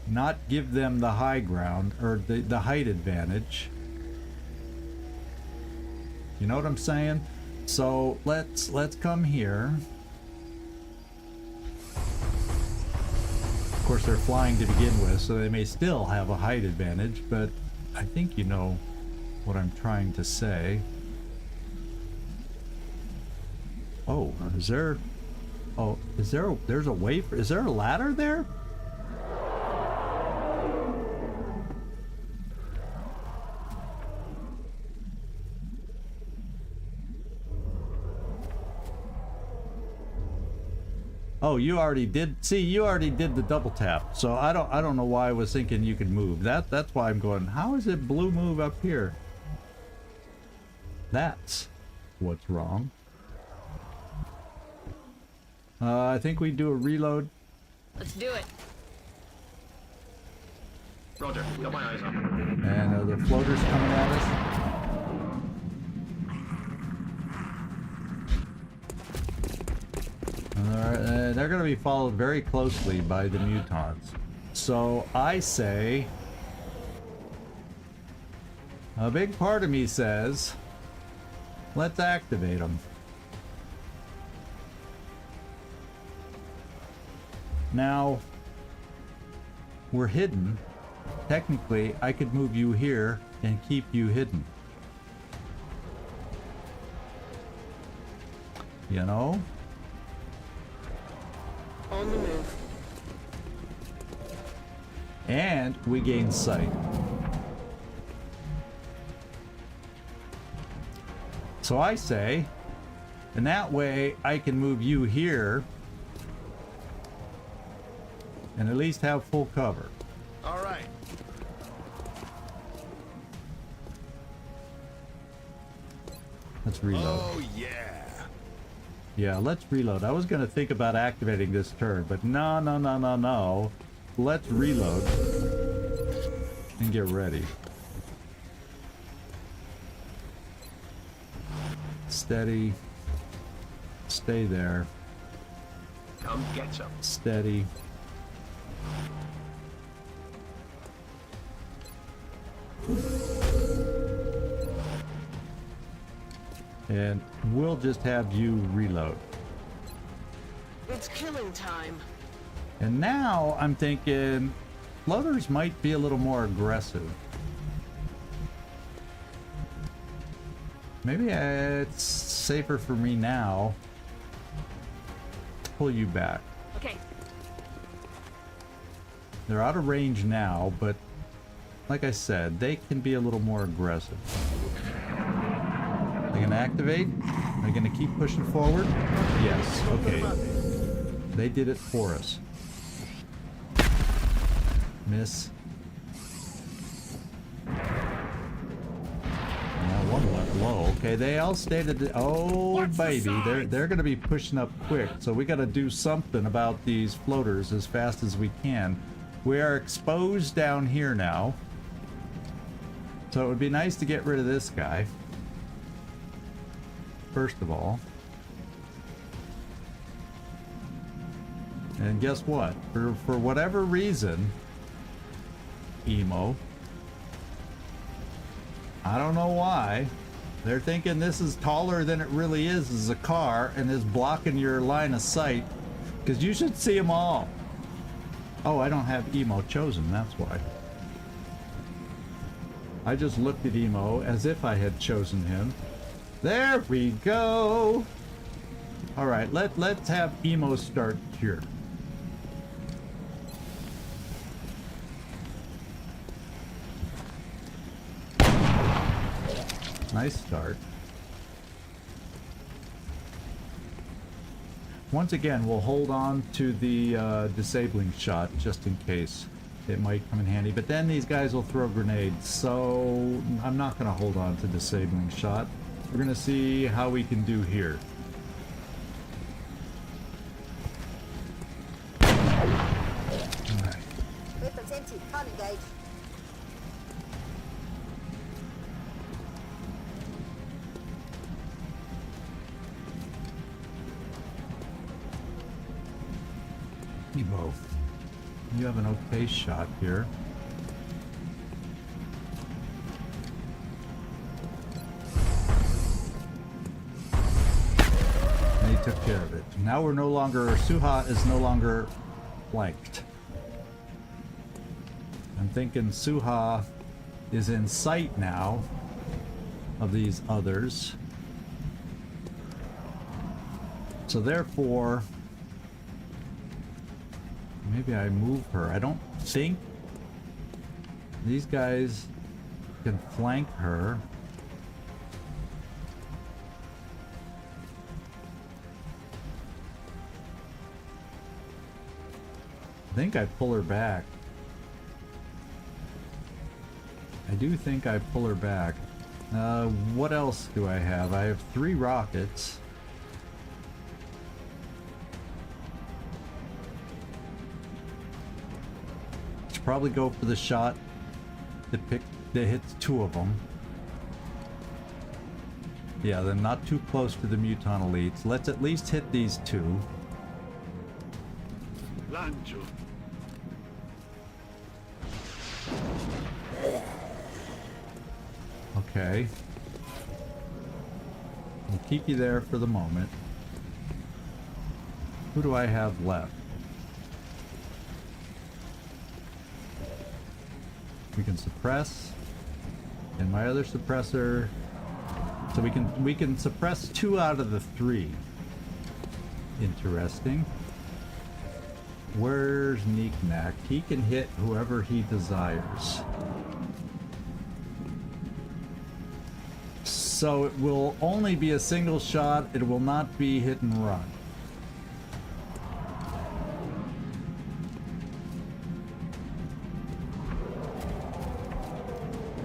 not give them the high ground or the height advantage. You know what I'm saying? So let's come here. Of course, they're flying to begin with, so they may still have a height advantage, but I think you know what I'm trying to say. Oh, is there... Oh, is there... There's a way for... Is there a ladder there? Oh, you already did. See, you already did the double tap. So I don't know why I was thinking you could move. That's why I'm going, how is it blue move up here? That's what's wrong. I think we do a reload. Let's do it. Roger, got my eyes on. And the floaters coming at us. They're going to be followed very closely by the mutants. So I say, A big part of me says, let's activate them. Now, we're hidden. Technically, I could move you here and keep you hidden. You know? On the move. And we gain sight. So I say, and that way I can move you here and at least have full cover. All right. Let's reload. Oh, yeah. Yeah, let's reload. I was going to think about activating this turn, but no. Let's reload and get ready. Steady. Stay there. Come get some. Steady. And we'll just have you reload. It's killing time. And now I'm thinking floaters might be a little more aggressive. Maybe it's safer for me now to pull you back. Okay. They're out of range now, but like I said, they can be a little more aggressive. They're gonna activate. They're gonna keep pushing forward. Yes, okay. They did it for us. Miss. And that one went low. Okay, they all stayed at the, oh baby, they're gonna be pushing up quick. So we gotta do something about these floaters as fast as we can. We are exposed down here now. So it would be nice to get rid of this guy. First of all. And guess what? For whatever reason, emo, I don't know why, they're thinking this is taller than it really is a car and is blocking your line of sight, because you should see them all. Oh, I don't have emo chosen, that's why. I just looked at emo as if I had chosen him. There we go. All right, let's have emo start here. Nice start. Once again, we'll hold on to the disabling shot just in case. It might come in handy, but then these guys will throw grenades, so I'm not going to hold on to disabling shot. We're going to see how we can do here. Alright. Weapons empty. Can't engage. Evo, you have an okay shot here. And he took care of it. Now we're no longer, Suha is no longer flanked. I'm thinking Suha is in sight now of these others. So therefore, maybe I move her. I don't think these guys can flank her. I think I pull her back. I do think I pull her back. What else do I have? I have 3 rockets. Should probably go for the shot that hits 2 of them. Yeah, they're not too close to the Mutant Elites. Let's at least hit these 2. Lancio. Okay. We'll keep you there for the moment. Who do I have left? We can suppress. And my other suppressor. So we can suppress 2 out of the 3. Interesting. Where's 𝐜𝐜𝐚𝐬𝐬? He can hit whoever he desires. So it will only be a single shot. It will not be hit and run.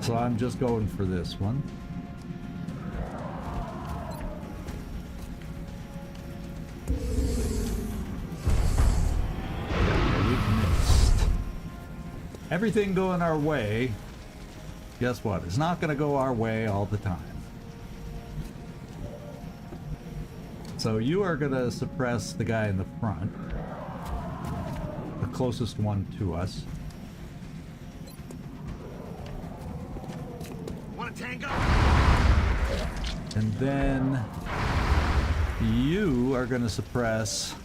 So I'm just going for this one. Everything going our way, guess what? It's not going to go our way all the time. So you are going to suppress the guy in the front, the closest one to us. Want a tango? And then you are going to suppress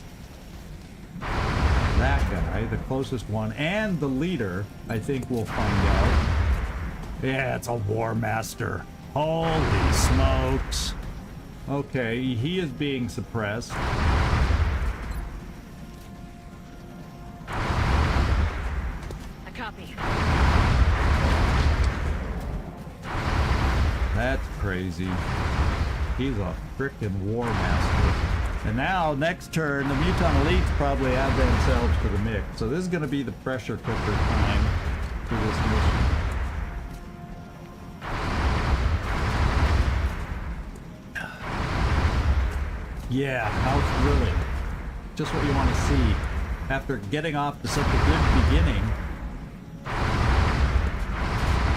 that guy, the closest one, and the leader. I think we'll find out. Yeah, it's a War Master. Holy smokes. Okay, he is being suppressed. I copy. That's crazy. He's a frickin' War Master. And now, next turn, the Mutant Elites probably add themselves to the mix. So this is going to be the pressure cooker time for this mission. Yeah, how thrilling. Just what you want to see after getting off to such a good beginning.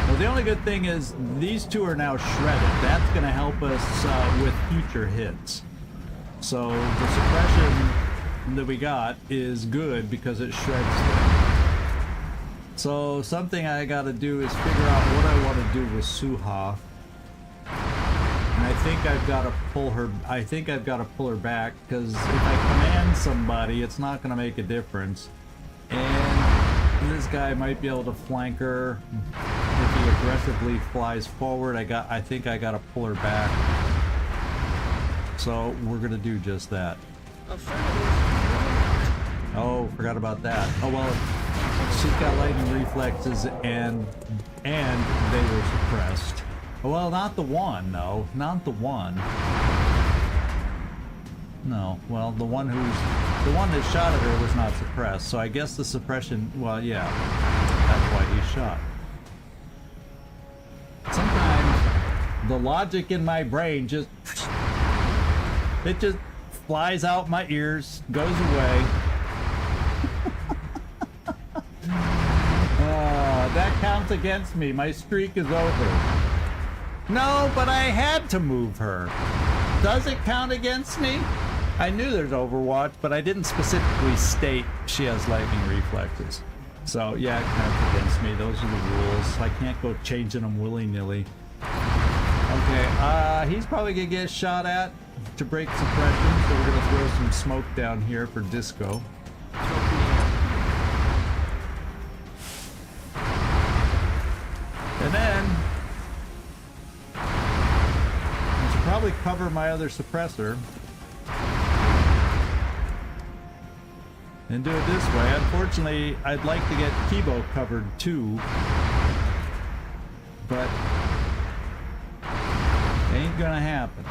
Well, the only good thing is these 2 are now shredded. That's going to help us with future hits. So the suppression that we got is good because it shreds them. So something I gotta do is figure out what I want to do with Suha. And I think I've got to pull her back, because if I command somebody, it's not gonna make a difference. And this guy might be able to flank her if he aggressively flies forward. I think I gotta pull her back. So we're gonna do just that. Oh, forgot about that. Oh well, she's got lightning reflexes and they were suppressed. Oh, well, not the one, no, not the one. No, well, the one that shot at her was not suppressed. So I guess the suppression. Well, yeah, that's why he shot. Sometimes the logic in my brain just. It just flies out my ears, goes away. That counts against me. My streak is over. No, but I had to move her. Does it count against me? I knew there's Overwatch, but I didn't specifically state she has lightning reflexes. So yeah, it counts against me. Those are the rules. I can't go changing them willy-nilly. Okay, he's probably gonna get shot at to break suppression, so we're gonna throw some smoke down here for disco. And then I should probably cover my other suppressor and do it this way. Unfortunately, I'd like to get 𝐜𝐝 covered too, but it ain't gonna happen.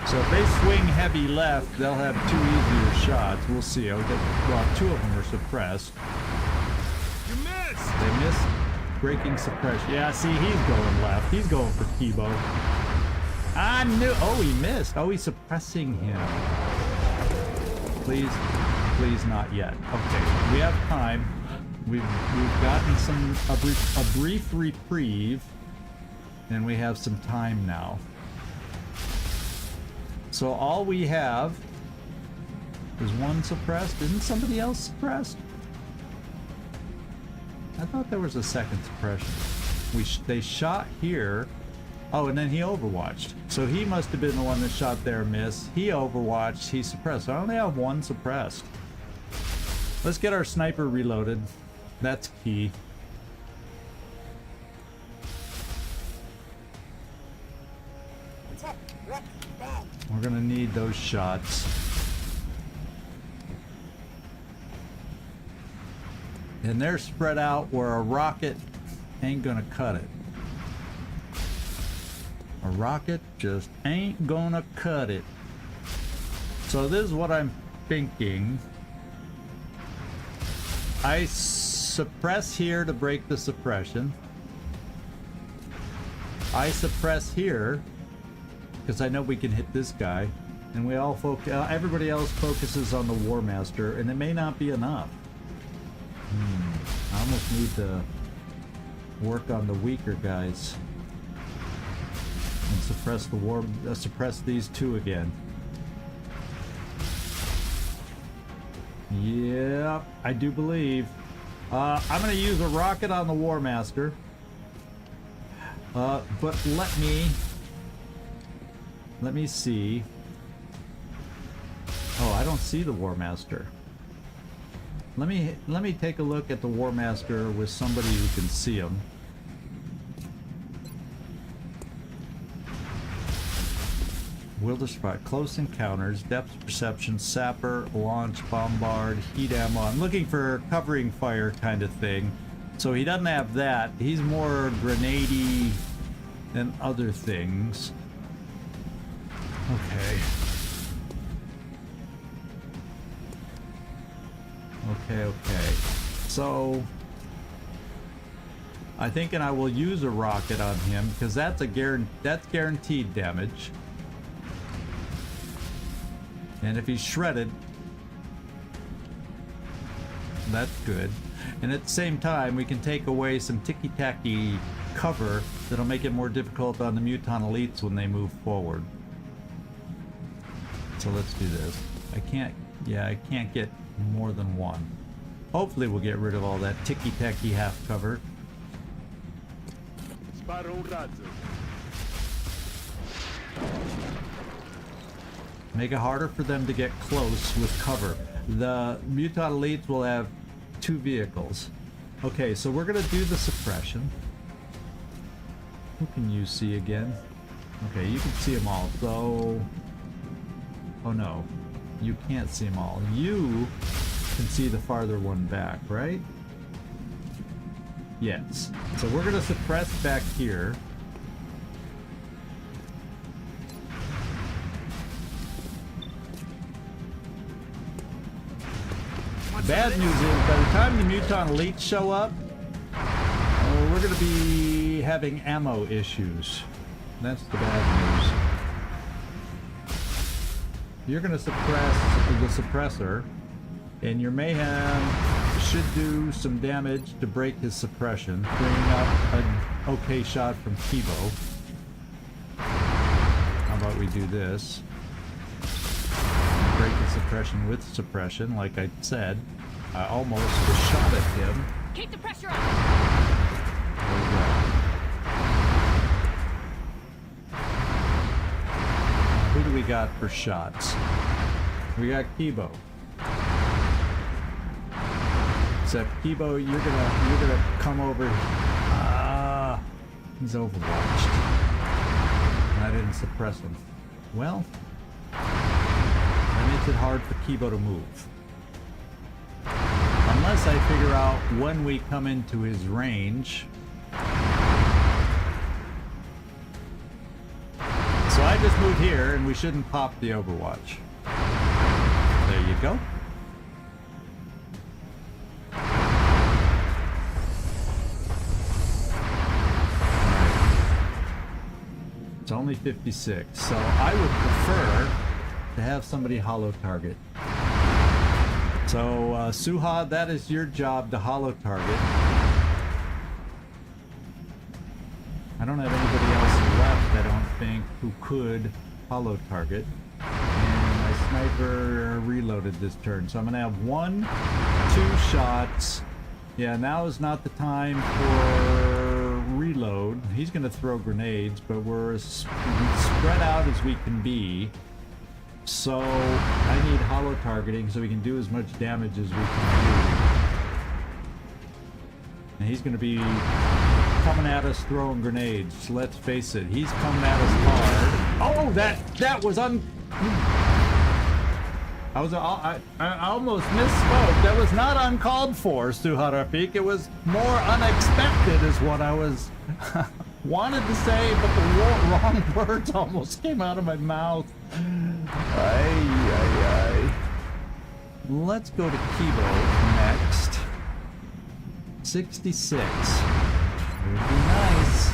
So if they swing heavy left, they'll have 2 easier shots. We'll see. Well, 2 of them are suppressed. You missed! They missed breaking suppression. Yeah, see, he's going left. He's going for 𝐜𝐝. I knew. Oh, he missed. Oh, he's suppressing him. Please, please, not yet. Okay, we have time. We've gotten a brief reprieve, and we have some time now. So all we have is 1 suppressed. Isn't somebody else suppressed? I thought there was a second suppression. They shot here. Oh, and then he overwatched. So he must have been the one that shot there, missed. He overwatched, he suppressed. I only have one suppressed. Let's get our sniper reloaded. That's key. Protect, wreck, bang. We're gonna need those shots. And they're spread out where a rocket ain't gonna cut it. A rocket just ain't gonna cut it. So this is what I'm thinking. I suppress here to break the suppression. I suppress here because I know we can hit this guy, and we all everybody else focuses on the War Master, and it may not be enough. I almost need to work on the weaker guys and suppress these two again. Yep, I do believe. I'm gonna use a rocket on the War Master. But let me see. Oh, I don't see the War Master. Let me take a look at the War Master with somebody who can see him. Will destroy close encounters, depth perception, sapper, launch, bombard, heat ammo. I'm looking for covering fire kind of thing. So he doesn't have that. He's more grenadey than other things. Okay. Okay. So I think I will use a rocket on him because that's guaranteed damage. And if he's shredded, that's good. And at the same time, we can take away some ticky-tacky cover that'll make it more difficult on the Mutant Elites when they move forward. So let's do this. I can't get more than one. Hopefully we'll get rid of all that ticky-tacky half cover. Make it harder for them to get close with cover. The Mutant Elites will have 2 vehicles. Okay, so we're gonna do the suppression. Who can you see again? Okay, you can see them all. So, oh no, you can't see them all. You can see the farther one back, right? Yes. So we're gonna suppress back here. Bad news is, by the time the Mutant Elites show up, we're going to be having ammo issues. That's the bad news. You're going to suppress the suppressor, and your mayhem should do some damage to break his suppression, bringing up an okay shot from 𝐜𝐤. How about we do this? Break the suppression with suppression, like I said. I almost shot at him. Keep the pressure on. There we go. Who do we got for shots? We got 𝐜𝐤. Except 𝐜𝐤, you're gonna come over. He's overwatched. And I didn't suppress him. Well, that makes it hard for 𝐜𝐤 to move. Unless I figure out when we come into his range. So I just moved here and we shouldn't pop the Overwatch. There you go. It's only 56, so I would prefer to have somebody hollow target. So, Suha, that is your job to hollow target. I don't have anybody else left, I don't think, who could hollow target. And my sniper reloaded this turn, so I'm going to have 1, 2 shots Yeah, now is not the time for reload. He's going to throw grenades, but we're as spread out as we can be. So I need hollow targeting so we can do as much damage as we can do. And he's going to be coming at us throwing grenades. Let's face it, he's coming at us hard. Oh, that was I almost misspoke. That was not uncalled for, 𝐿WOTC. It was more unexpected is what I was wanted to say, but the wrong words almost came out of my mouth. Ay. Let's go to 𝐜𝐝 next. 66. Would be nice.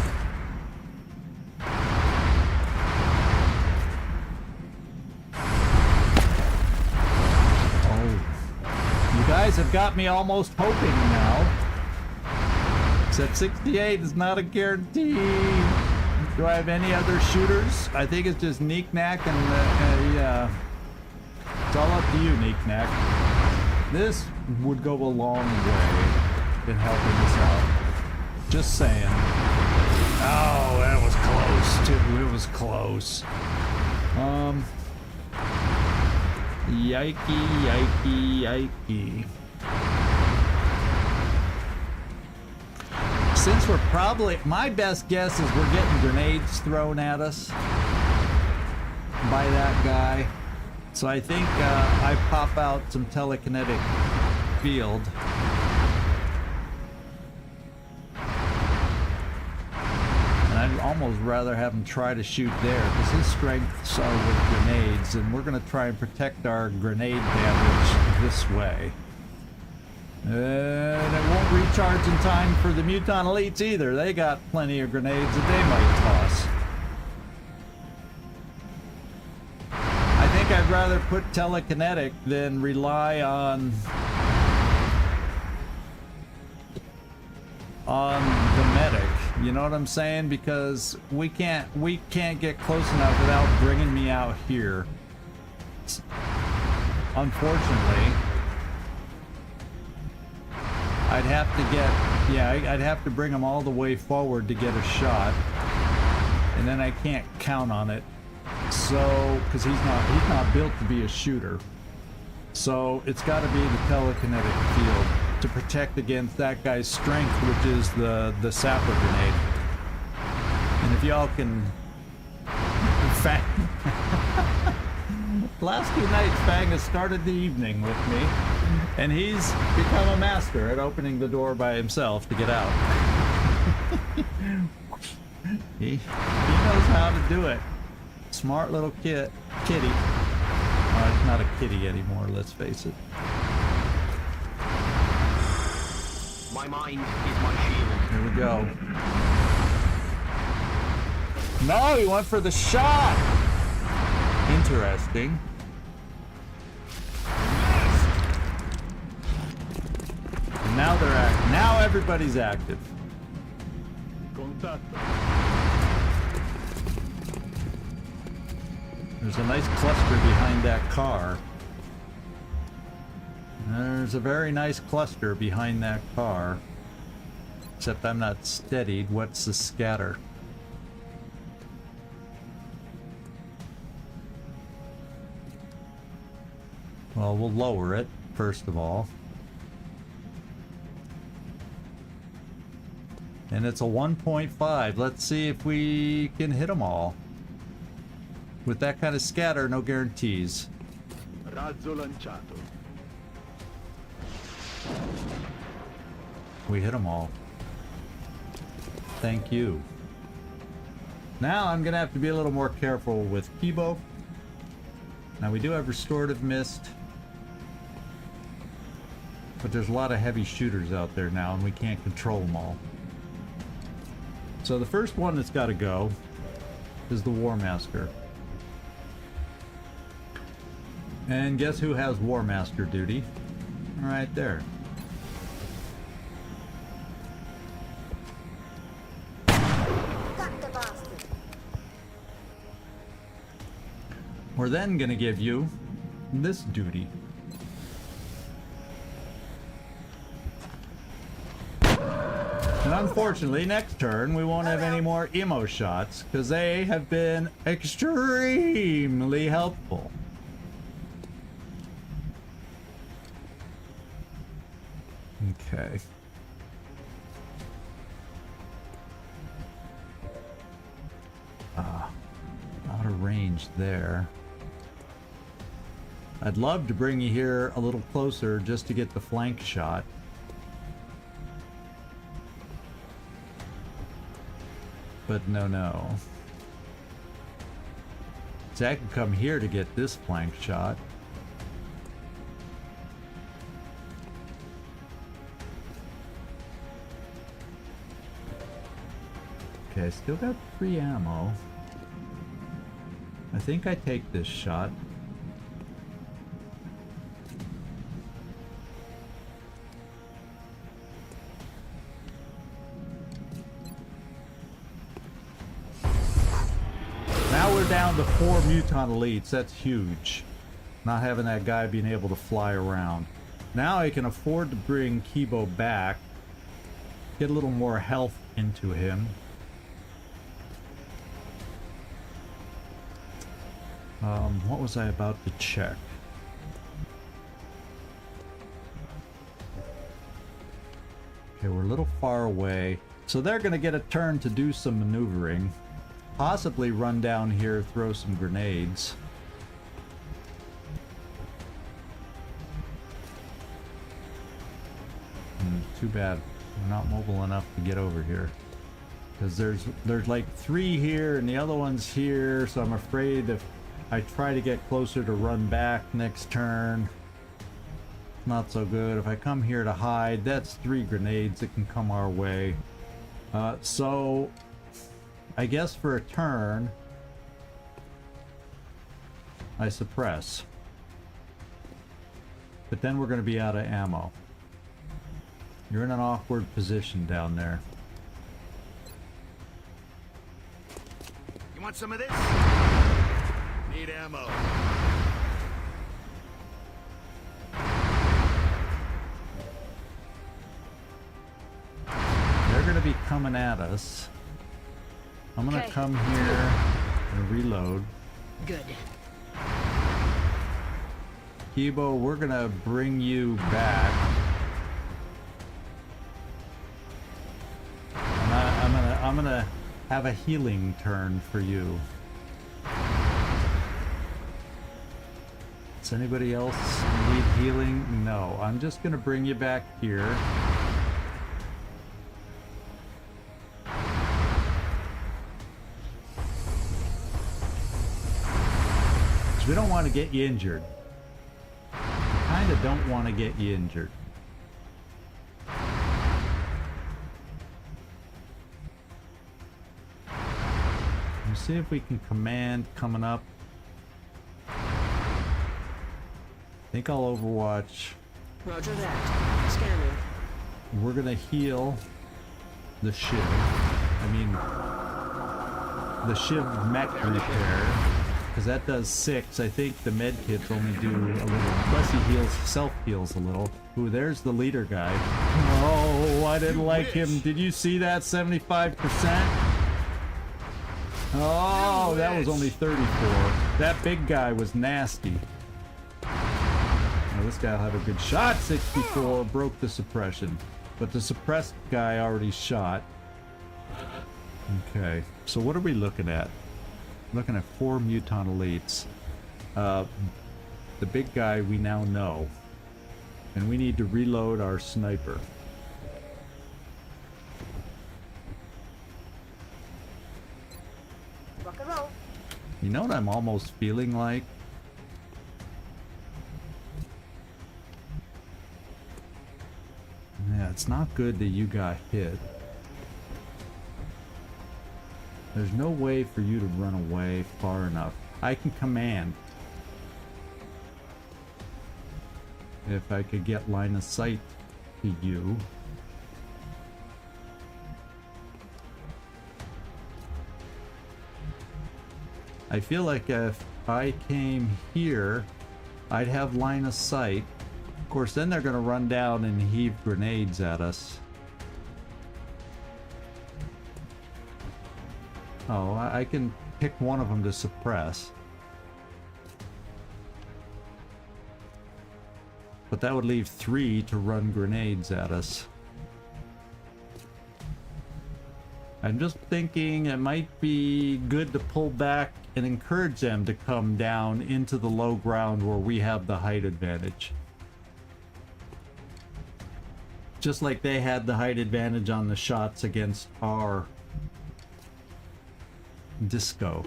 You guys have got me almost hoping now. Except 68 is not a guarantee. Do I have any other shooters? I think it's just 𝐚𝐜𝐜𝐸 and yeah. It's all up to you, 𝐚𝐜𝐜𝐸. This would go a long way in helping us out. Just saying. Oh, that was close too. It was close. Yikey. Since we're probably, my best guess is we're getting grenades thrown at us by that guy. So I think I pop out some telekinetic field. And I'd almost rather have him try to shoot there because his strengths are with grenades, and we're going to try and protect our grenade damage this way. And it won't recharge in time for the Muton Elites either. They got plenty of grenades that they might toss. I think I'd rather put telekinetic than rely on the medic. You know what I'm saying? Because we can't get close enough without bringing me out here. Unfortunately, I'd have to I'd have to bring him all the way forward to get a shot, and then I can't count on it. So, because he's not built to be a shooter, so it's got to be the telekinetic field to protect against that guy's strength, which is the sapper grenade. And if y'all can, last 2 nights Fang has started the evening with me, and he's become a master at opening the door by himself to get out. he knows how to do it. Smart little kitty. Oh, it's not a kitty anymore, let's face it. My mind is my shield. Here we go. No, he went for the shot. Interesting. And now they're active. Now everybody's active. There's a nice cluster behind that car. There's a very nice cluster behind that car. Except I'm not steadied. What's the scatter? Well, we'll lower it, first of all. And it's a 1.5. Let's see if we can hit them all. With that kind of scatter, no guarantees. We hit them all. Thank you. Now I'm gonna have to be a little more careful with 𝐜𝐝. Now we do have restorative mist, but there's a lot of heavy shooters out there now, and we can't control them all. So the first one that's got to go is the War Master. And guess who has War Master duty? Right there. Got the bastard. We're then going to give you this duty. unfortunately, next turn we won't have any more emo shots because they have been extremely helpful. Okay. Out of range there. I'd love to bring you here a little closer just to get the flank shot. But no. See, I can come here to get this flank shot. Okay, still got 3 ammo. I think I take this shot. Now we're down to 4 Mutant Elites. That's huge. Not having that guy being able to fly around. Now I can afford to bring 𝐜𝐤 back. Get a little more health into him. What was I about to check? Okay, we're a little far away. So they're going to get a turn to do some maneuvering. Possibly run down here, throw some grenades. Too bad we're not mobile enough to get over here. Because there's like 3 here and the other one's here, so I'm afraid if I try to get closer to run back next turn, not so good. If I come here to hide, that's 3 grenades that can come our way. So I guess for a turn, I suppress. But then we're going to be out of ammo. You're in an awkward position down there. You want some of this? Need ammo. They're going to be coming at us. I'm going to come here and reload. Good. 𝐜𝐤, we're going to bring you back. I'm gonna have a healing turn for you. Does anybody else need healing? No, I'm just gonna bring you back here. So we don't want to get you injured. We kind of don't want to get you injured. See if we can command coming up. I think I'll Overwatch. Roger that. Scanning. We're gonna heal the Shiv. I mean, the Shiv mech repair, because that does 6. I think the med kits only do a little. Plus he heals, self heals a little. Ooh, there's the leader guy. Oh, I didn't like him. Did you see that? 75%. Oh, that was only 34. That big guy was nasty. Now this guy will have a good shot. 64, broke the suppression. But the suppressed guy already shot. Okay, so what are we looking at? Looking at 4 Mutant Elites. The big guy we now know. And we need to reload our sniper. Rock and roll. You know what I'm almost feeling like? Yeah, it's not good that you got hit. There's no way for you to run away far enough. I can command. If I could get line of sight to you. I feel like if I came here, I'd have line of sight. Of course, then they're going to run down and heave grenades at us. Oh, I can pick one of them to suppress. But that would leave 3 to run grenades at us. I'm just thinking it might be good to pull back and encourage them to come down into the low ground where we have the height advantage. Just like they had the height advantage on the shots against our Disco.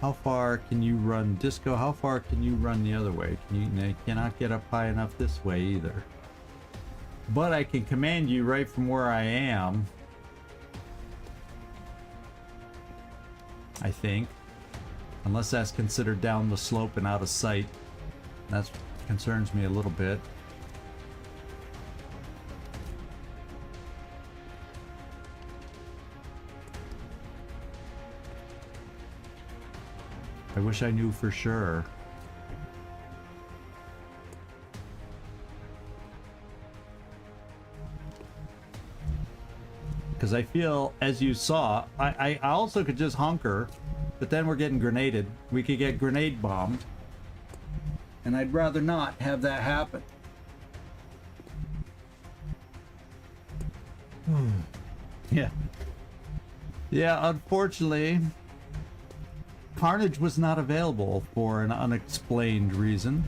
How far can you run Disco? How far can you run the other way? You cannot get up high enough this way either. But I can command you right from where I am. I think. Unless that's considered down the slope and out of sight. That concerns me a little bit. I wish I knew for sure. Because I feel, as you saw, I also could just hunker, but then we're getting grenaded. We could get grenade bombed. And I'd rather not have that happen. Yeah. Yeah, unfortunately, Carnage was not available for an unexplained reason.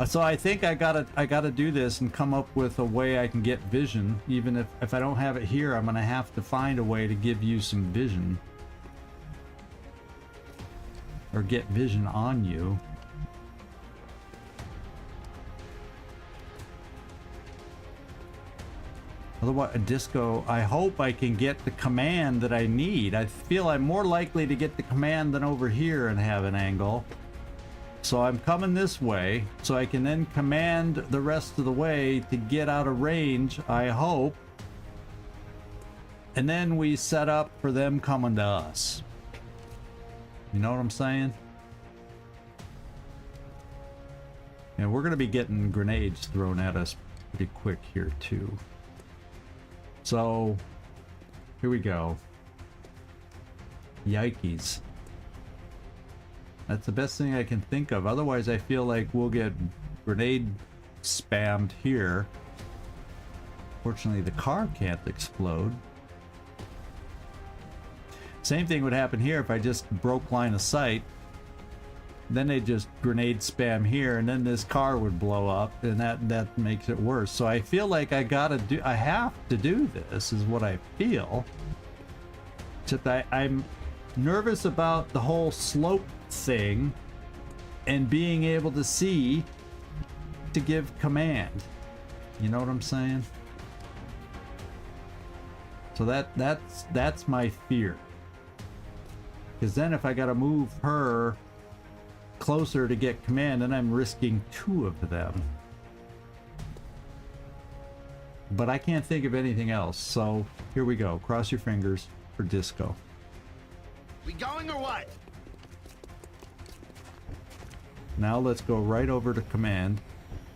So I think I gotta do this and come up with a way I can get vision. Even if I don't have it here, I'm gonna have to find a way to give you some vision. Or get vision on you. Otherwise, a Disco, I hope I can get the command that I need. I feel I'm more likely to get the command than over here and have an angle. So I'm coming this way, so I can then command the rest of the way to get out of range, I hope. And then we set up for them coming to us. You know what I'm saying? And we're going to be getting grenades thrown at us pretty quick here too. So, here we go. Yikes. That's the best thing I can think of. Otherwise, I feel like we'll get grenade spammed here. Fortunately, the car can't explode. Same thing would happen here if I just broke line of sight. Then they just grenade spam here, and then this car would blow up, and that makes it worse. So I feel like I have to do this, is what I feel. Except I'm nervous about the whole slope thing and being able to see to give command. You know what I'm saying? So that's my fear. Because then if I gotta move her closer to get command, and I'm risking 2 of them. But I can't think of anything else, so here we go. Cross your fingers for Disco. We going or what? Now let's go right over to command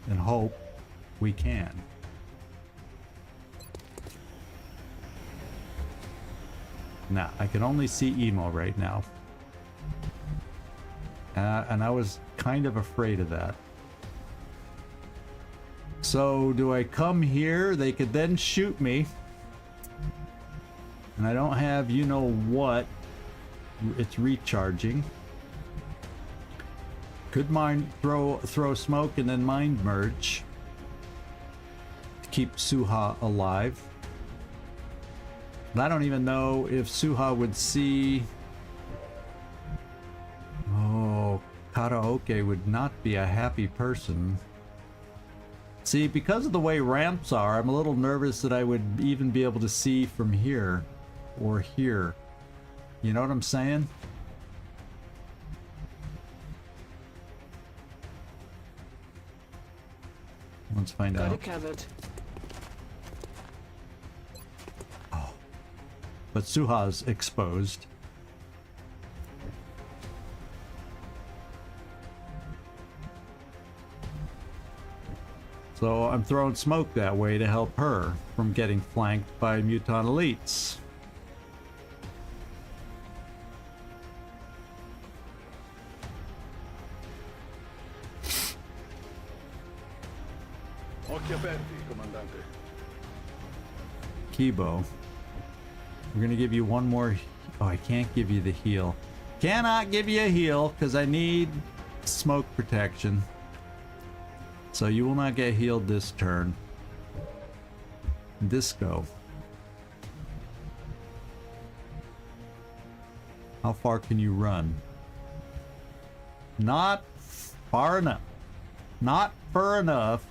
and hope we can. Nah, I can only see emo right now. And I was kind of afraid of that. So do I come here? They could then shoot me. And I don't have you know what. It's recharging. Could mind throw smoke and then mind merge to keep Suha alive. But I don't even know if Suha would see. Oh, 𝐜𝐴𝐬𝐬 would not be a happy person. See, because of the way ramps are, I'm a little nervous that I would even be able to see from here or here. You know what I'm saying? Let's find Got out. it covered. Oh. But Suha's exposed. So I'm throwing smoke that way to help her from getting flanked by Mutant Elites. 𝐸𝐜𝐫. We're gonna give you one more. Oh, I can't give you the heal. Cannot give you a heal because I need smoke protection. So you will not get healed this turn. Disco. How far can you run? Not far enough. Not far enough.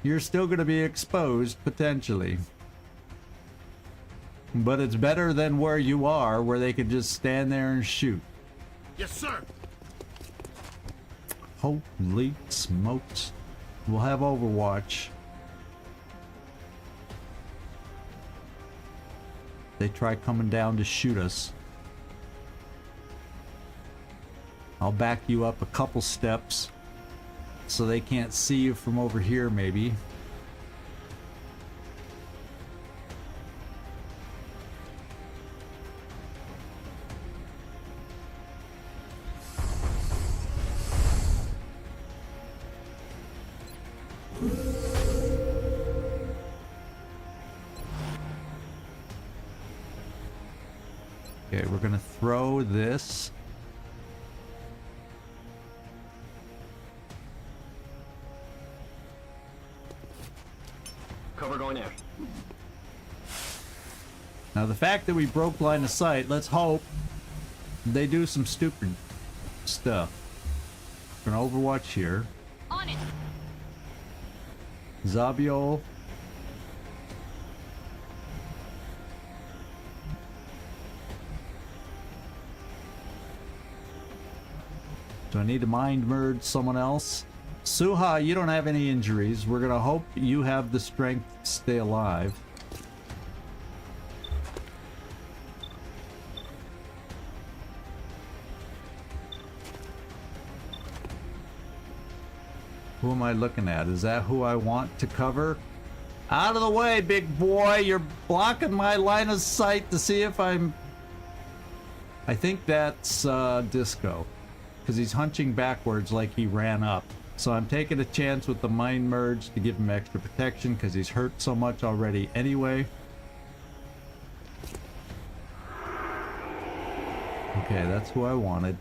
You're still going to be exposed potentially. But it's better than where you are, where they can just stand there and shoot. Yes, sir. Holy smokes. We'll have Overwatch. They try coming down to shoot us. I'll back you up a couple steps so they can't see you from over here maybe. Okay, we're gonna throw this. Cover going out. Now the fact that we broke line of sight, let's hope they do some stupid stuff. We're gonna Overwatch here. On it. 𝐸𝐴𝐬𝐽. Do I need to mind merge someone else? Suha, you don't have any injuries. We're gonna hope you have the strength to stay alive. Who am I looking at? Is that who I want to cover? Out of the way, big boy! You're blocking my line of sight to see if I'm... I think that's Disco. Because he's hunching backwards like he ran up. So I'm taking a chance with the mind merge to give him extra protection because he's hurt so much already anyway. Okay, that's who I wanted.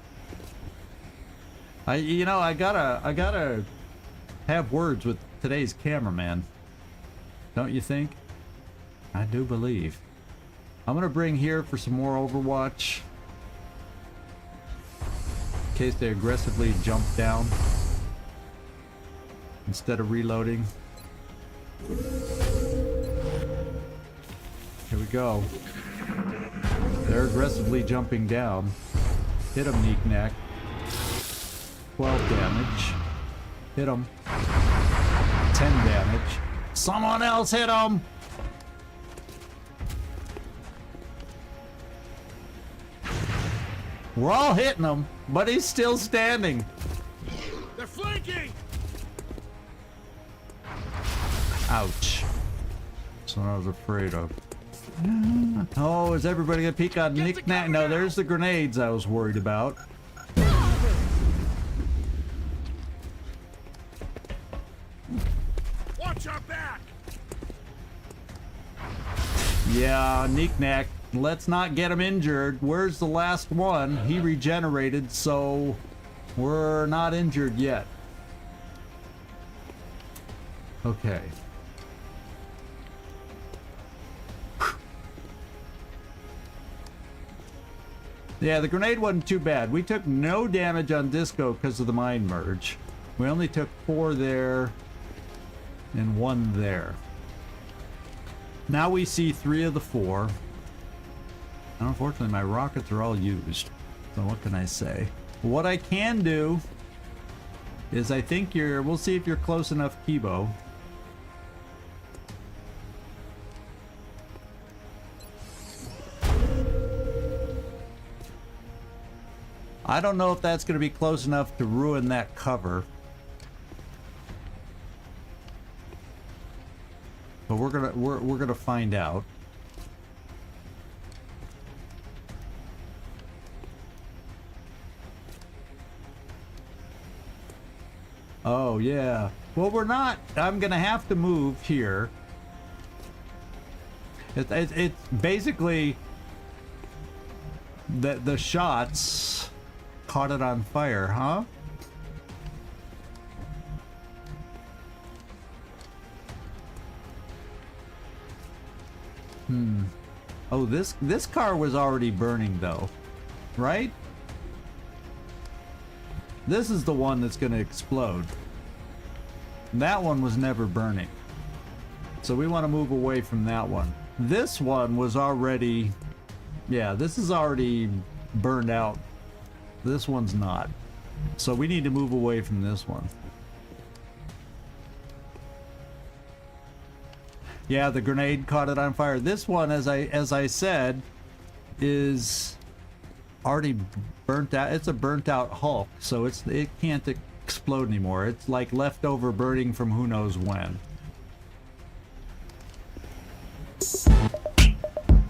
I gotta have words with today's cameraman. Don't you think? I do believe. I'm gonna bring here for some more Overwatch. In case they aggressively jump down instead of reloading. Here we go. They're aggressively jumping down. Hit him, 𝐸𝐜𝐜𝐽. 12 damage. Hit him. 10 damage. Someone else hit him! We're all hitting him, but he's still standing. They're flanking! Ouch. That's what I was afraid of. Oh, is everybody gonna peek on 𝐸𝐜𝐜𝐽? No, there's the grenades I was worried about. Watch our back! Yeah, 𝐸𝐜𝐜𝐽. Let's not get him injured. Where's the last one? He regenerated, so we're not injured yet. Okay. Yeah, the grenade wasn't too bad. We took no damage on Disco because of the mind merge. We only took 4 there and 1 there. Now we see 3 of the 4. And unfortunately, my rockets are all used. So what can I say? What I can do is I think we'll see if you're close enough, 𝐸𝐜𝐽. I don't know if that's going to be close enough to ruin that cover. But we're gonna find out. Oh yeah. Well, we're not. I'm gonna have to move here. It's basically the shots caught it on fire, huh? Oh, this car was already burning though, right? This is the one that's gonna explode. That one was never burning. So we want to move away from that one. This one was already, yeah, this is already burned out. This one's not. So we need to move away from this one. Yeah, the grenade caught it on fire. This one, as I said, is already burnt out. It's a burnt out Hulk, so it can't explode anymore. It's like leftover burning from who knows when.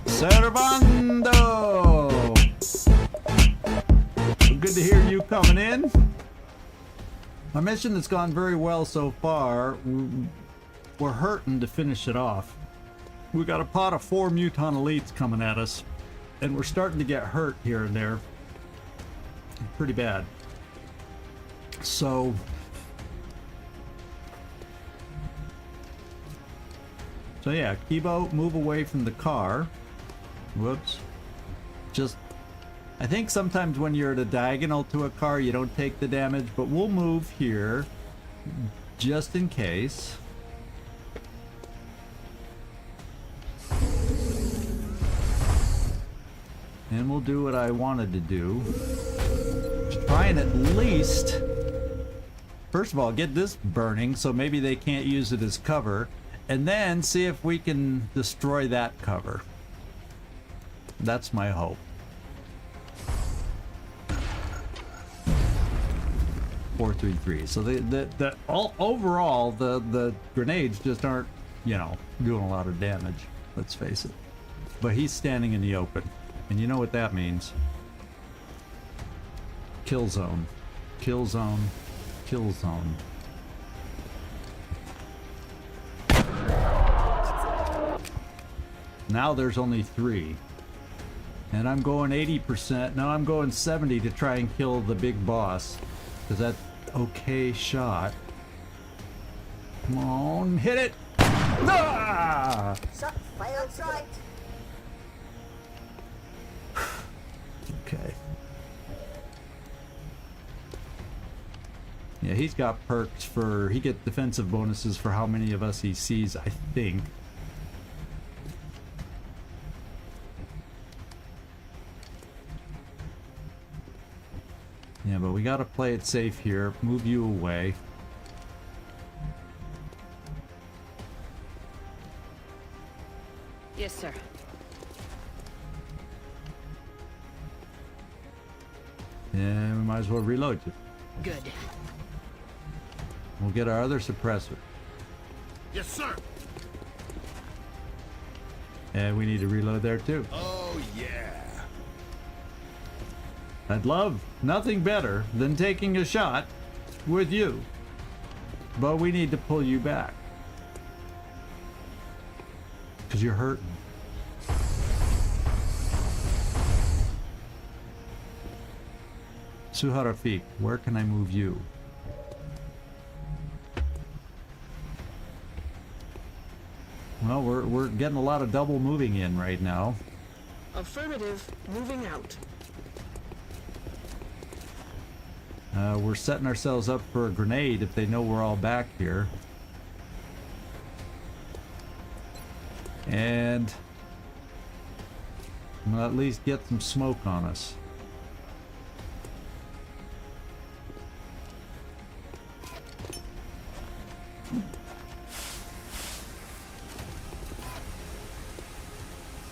Servando! Good to hear you coming in. Our mission has gone very well so far. We're hurting to finish it off. We got a pot of 4 Muton Elites coming at us, and we're starting to get hurt here and there. Pretty bad. So yeah, Kibo, move away from the car. Whoops. Just, I think sometimes when you're at a diagonal to a car, you don't take the damage, but we'll move here just in case. And we'll do what I wanted to do. Try and at least, first of all, get this burning so maybe they can't use it as cover, and then see if we can destroy that cover. That's my hope. 433. So overall the grenades just aren't, you know, doing a lot of damage. Let's face it. But he's standing in the open. And you know what that means. Kill zone. Kill zone. Kill zone. Now there's only 3. And I'm going 80%. Now I'm going 70 to try and kill the big boss. Because that's okay shot. Come on, hit it! Ah! Shot fired right. Okay. Yeah, he's got perks for, he gets defensive bonuses for how many of us he sees, I think. Yeah, but we gotta play it safe here. Move you away. Yes, sir. Yeah, we might as well reload you. Good. We'll get our other suppressor. Yes, sir. And we need to reload there too. Oh, yeah. I'd love nothing better than taking a shot with you. But we need to pull you back. Because you're hurting. Suharafik, where can I move you? Well, we're getting a lot of double moving in right now. Affirmative. Moving out. We're setting ourselves up for a grenade if they know we're all back here. And we'll at least get some smoke on us.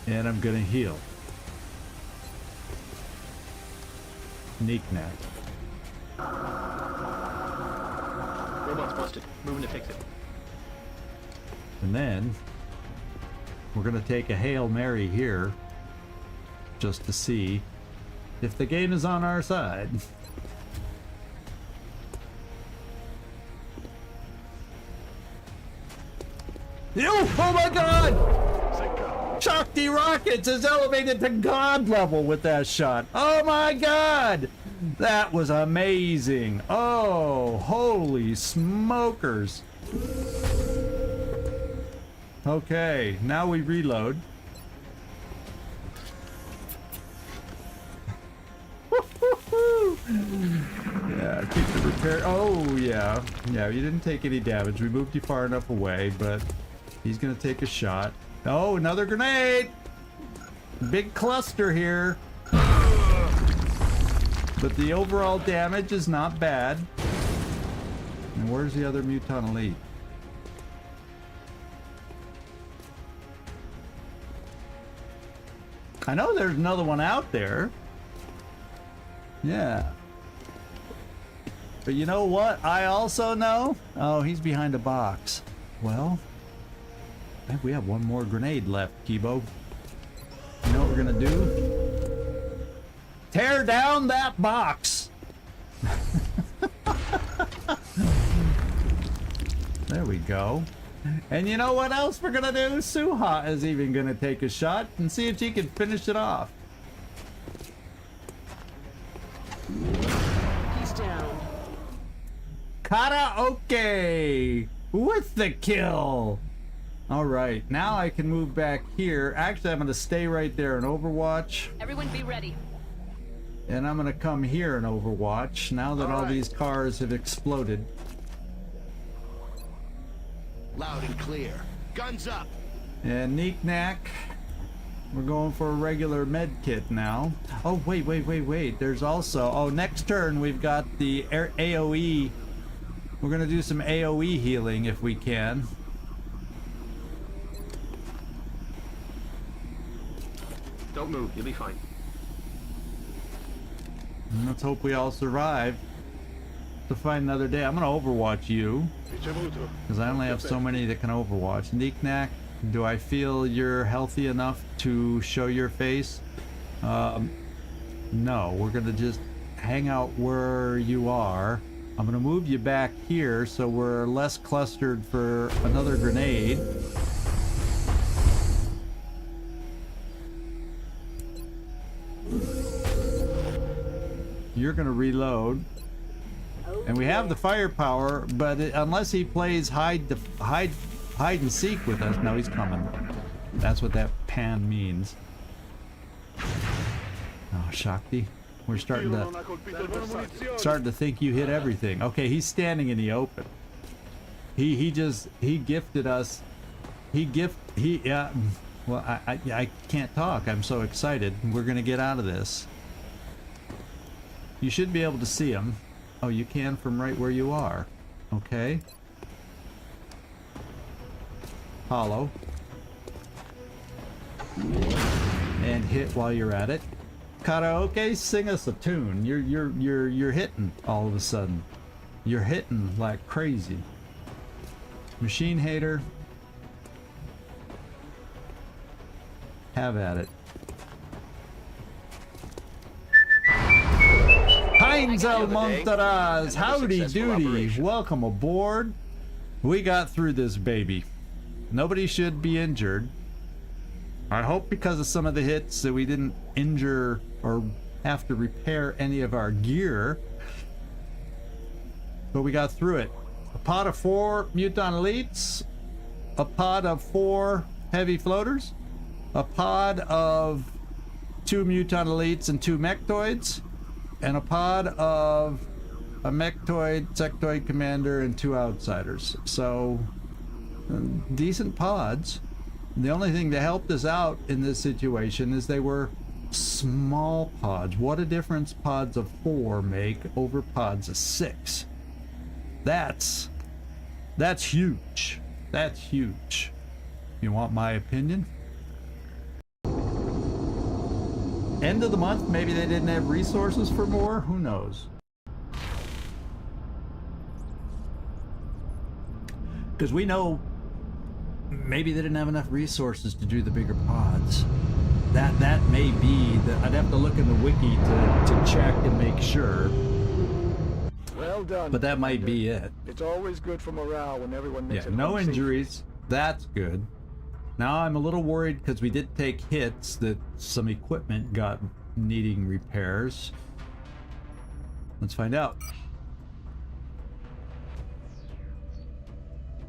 And I'm gonna heal. Knick-knack. Robot's busted. Moving to fix it. And then we're gonna take a Hail Mary here just to see if the game is on our side. Ew! Oh my god! Shakti Rockets is elevated to God level with that shot. Oh my God! That was amazing. Oh, holy smokers. Okay, now we reload. Yeah, keep the repair. Oh, yeah. Yeah, you didn't take any damage. We moved you far enough away, but he's gonna take a shot. Oh, another grenade! Big cluster here. But the overall damage is not bad. And where's the other Mutant Elite? I know there's another one out there. Yeah. But you know what I also know? Oh, he's behind a box. Well, I think we have one more grenade left, Kibo. You know what we're gonna do? Tear down that box! There we go. And you know what else we're gonna do? Suha is even gonna take a shot and see if she can finish it off. He's down. Karaoke with the kill. All right, now I can move back here. Actually, I'm gonna stay right there in Overwatch. Everyone be ready. And I'm gonna come here in Overwatch now that all these cars have exploded. Loud and clear. Guns up. And Neek-Nack, we're going for a regular med kit now. Oh, wait. There's also, oh, next turn we've got the AoE. We're gonna do some AoE healing if we can. Don't move, you'll be fine. And let's hope we all survive to find another day. I'm gonna Overwatch you, because I only have so many that can Overwatch. Neek-Nack, do I feel you're healthy enough to show your face? No, we're gonna just hang out where you are. I'm gonna move you back here so we're less clustered for another grenade. You're gonna reload. And we have the firepower, but unless he plays hide and seek with us, no, he's coming. That's what that pan means. Oh, Shakti, we're starting to think you hit everything. Okay, he's standing in the open. He gifted us. Well, I can't talk. I'm so excited. We're gonna get out of this. You should be able to see him. Oh, you can from right where you are. Okay. Hollow. And hit while you're at it. Karaoke, sing us a tune. You're hitting all of a sudden. You're hitting like crazy. Machine hater. Have at it. 𝐿𝐴𝐚𝐧𝐿, howdy doody, welcome aboard. We got through this baby. Nobody should be injured. I hope because of some of the hits that we didn't injure or have to repair any of our gear. But we got through it. A pod of 4 Mutant Elites, a pod of 4 heavy floaters, a pod of 2 Mutant Elites and 2 Mechtoids, and a pod of a Mechtoid, Sectoid Commander, and 2 Outsiders. So, decent pods. The only thing that helped us out in this situation is they were small pods. What a difference pods of 4 make over pods of 6. That's huge. That's huge. You want my opinion? End of the month, maybe they didn't have resources for more, who knows? Because we know maybe they didn't have enough resources to do the bigger pods. That may be, I'd have to look in the wiki to check and make sure. Well done. But that might be it. It's always good for morale when everyone makes Yeah, it no home safe. injuries, that's good. Now I'm a little worried because we did take hits that some equipment got needing repairs. Let's find out.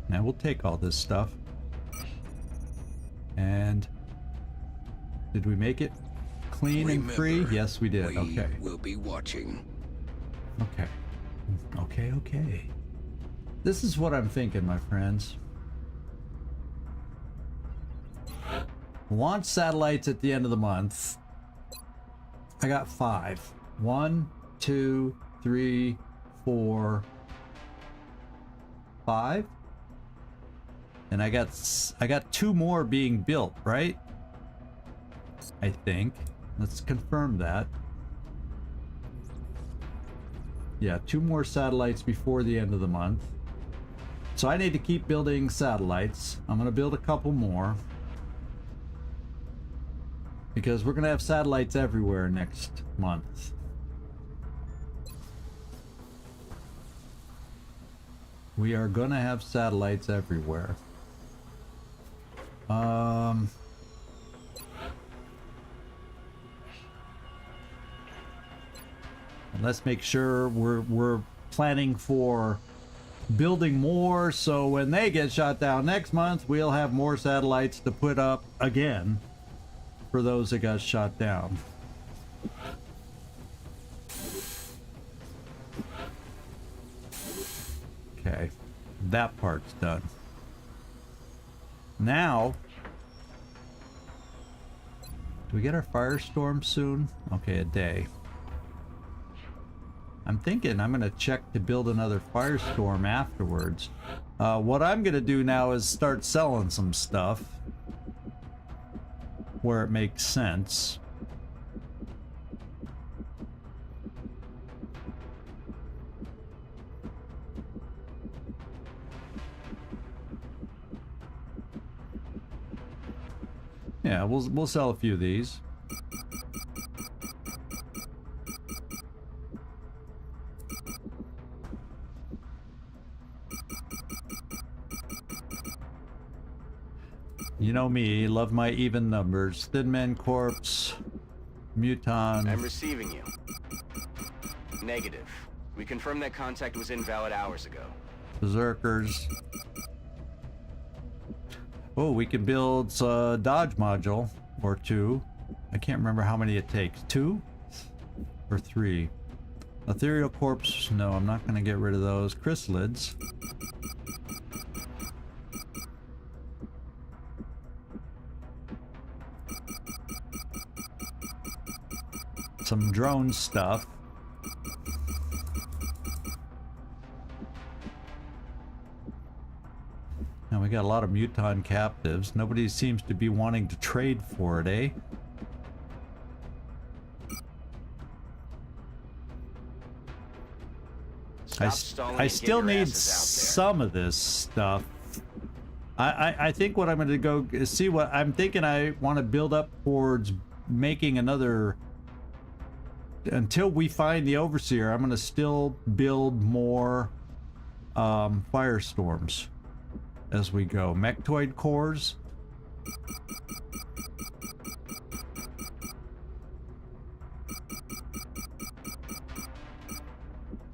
Now we'll take all this stuff. And did we make it clean and free? Yes, we did. Okay. We'll be watching. Okay. Okay. This is what I'm thinking, my friends. Launch satellites at the end of the month. I got 5. 1, 2, 3, 4, 5. And I got 2 more being built, right? I think. Let's confirm that. Yeah, 2 more satellites before the end of the month. So I need to keep building satellites. I'm going to build a couple more. Because we're going to have satellites everywhere next month. We are going to have satellites everywhere. And let's make sure we're planning for building more, so when they get shot down next month, we'll have more satellites to put up again for those that got shot down. Okay, that part's done. Now, do we get our firestorm soon? Okay, a day. I'm thinking I'm going to check to build another firestorm afterwards. What I'm going to do now is start selling some stuff where it makes sense. Yeah, we'll sell a few of these. You know me, love my even numbers. Thin Man Corpse, Muton. I'm receiving you. Negative. We confirmed that contact was invalid hours ago. Berserkers. Oh, we can build a dodge module or 2. I can't remember how many it takes. 2 or 3. Ethereal Corpse. No, I'm not going to get rid of those. Chrysalids. Some drone stuff. And we got a lot of Muton captives. Nobody seems to be wanting to trade for it, eh? I still need some of this stuff. I think what I'm going to go is see what I'm thinking. I want to build up towards making another. Until we find the Overseer, I'm going to still build more firestorms as we go. Mechtoid cores.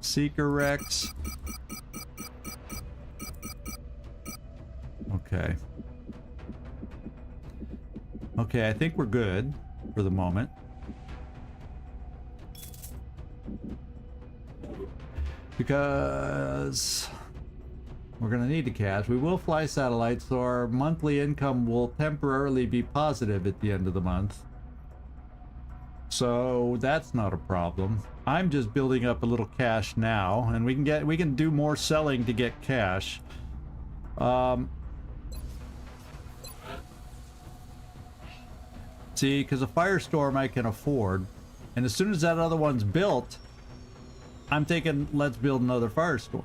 Seeker Rex. Okay. Okay, I think we're good for the moment. Because we're going to need the cash. We will fly satellites, so our monthly income will temporarily be positive at the end of the month. So that's not a problem. I'm just building up a little cash now, and we can do more selling to get cash. See, because a firestorm I can afford, and as soon as that other one's built, I'm thinking, let's build another firestorm.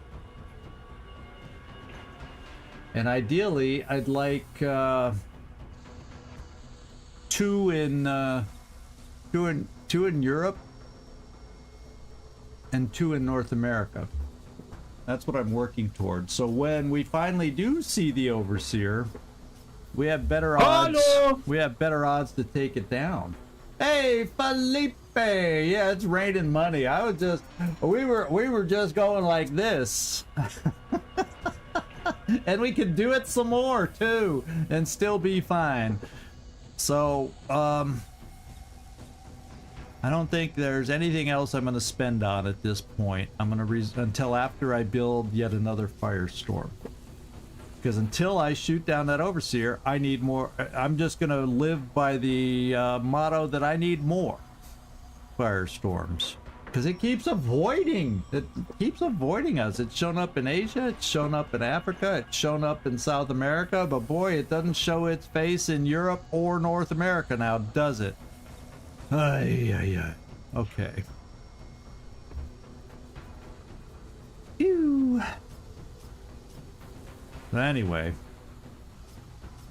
And ideally, I'd like 2 in Europe and 2 in North America. That's what I'm working towards. So when we finally do see the Overseer, We have better odds. Hello. We have better odds to take it down. Hey, Felipe! Yeah, it's raining money. We were just going like this. And we could do it some more too and still be fine. So, I don't think there's anything else I'm going to spend on at this point. I'm going to until after I build yet another firestorm. Because until I shoot down that overseer, I need more. I'm just going to live by the motto that I need more firestorms. Because it keeps avoiding. It keeps avoiding us. It's shown up in Asia. It's shown up in Africa. It's shown up in South America. But boy, it doesn't show its face in Europe or North America now, does it? Ay, ay, ay. Okay. Phew. But anyway,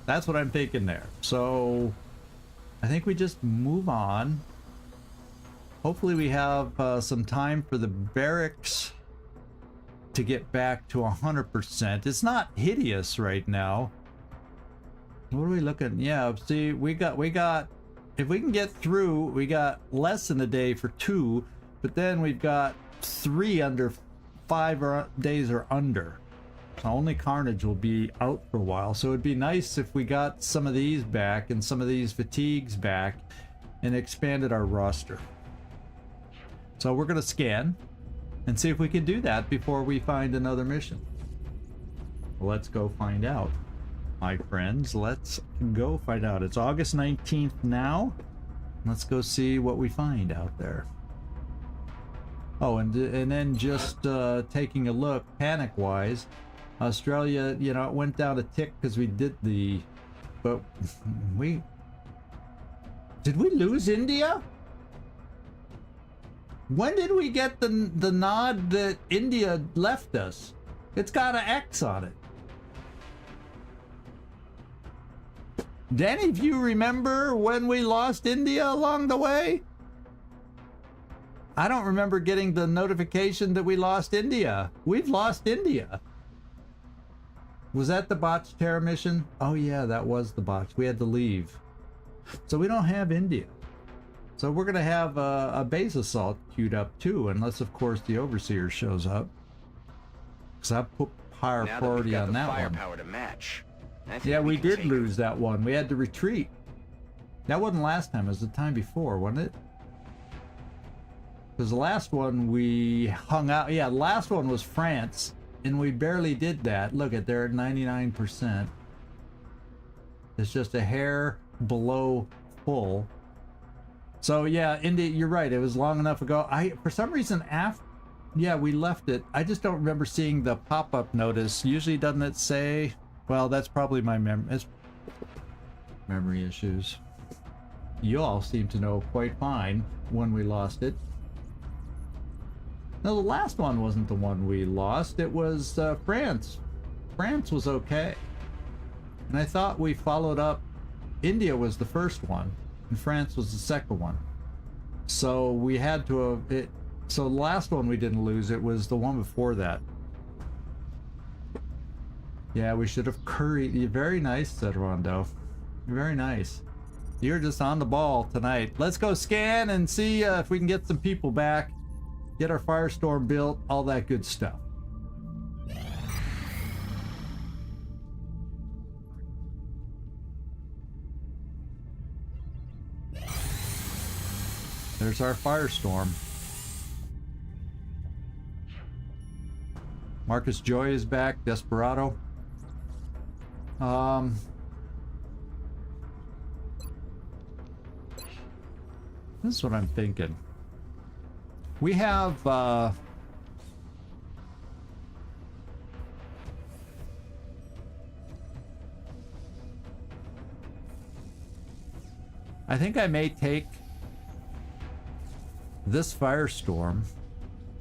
that's what I'm thinking there. So I think we just move on. Hopefully we have some time for the barracks to get back to 100%. It's not hideous right now. What are we looking? Yeah, see, we got, if we can get through, we got less than a day for 2, but then we've got 3 under 5 days or under. So only Carnage will be out for a while. So it'd be nice if we got some of these back and some of these fatigues back and expanded our roster. So we're going to scan and see if we can do that before we find another mission. Let's go find out, my friends. Let's go find out. It's August 19th now. Let's go see what we find out there. Oh, and then just taking a look, panic-wise, Australia, you know, it went down a tick because we did the... But we... Did we lose India? When did we get the nod that India left us? It's got an X on it. Do any of you remember when we lost India along the way? I don't remember getting the notification that we lost India. We've lost India. Was that the botched terror mission? Oh yeah, that was the botch. We had to leave. So we don't have India. So we're going to have a base assault queued up too, unless of course the Overseer shows up. Because I put higher priority on that one. To match. Yeah, we did lose that one. We had to retreat. That wasn't last time, it was the time before, wasn't it? Because the last one we hung out, yeah, the last one was France, and we barely did that. Look at, they're at 99%. It's just a hair below full. So yeah, India, you're right, it was long enough ago. For some reason, yeah, we left it. I just don't remember seeing the pop-up notice. Usually doesn't it say, well, that's probably my memory issues. You all seem to know quite fine when we lost it. No, the last one wasn't the one we lost. It was France. France was okay. And I thought we followed up. India was the first one, and France was the second one. So we had to have... So the last one we didn't lose. It was the one before that. Yeah, we should have curried. Very nice, said Rondo. Very nice. You're just on the ball tonight. Let's go scan and see if we can get some people back. Get our firestorm built, all that good stuff. There's our firestorm. Marcus Joy is back, Desperado. This is what I'm thinking. We have I think I may take this firestorm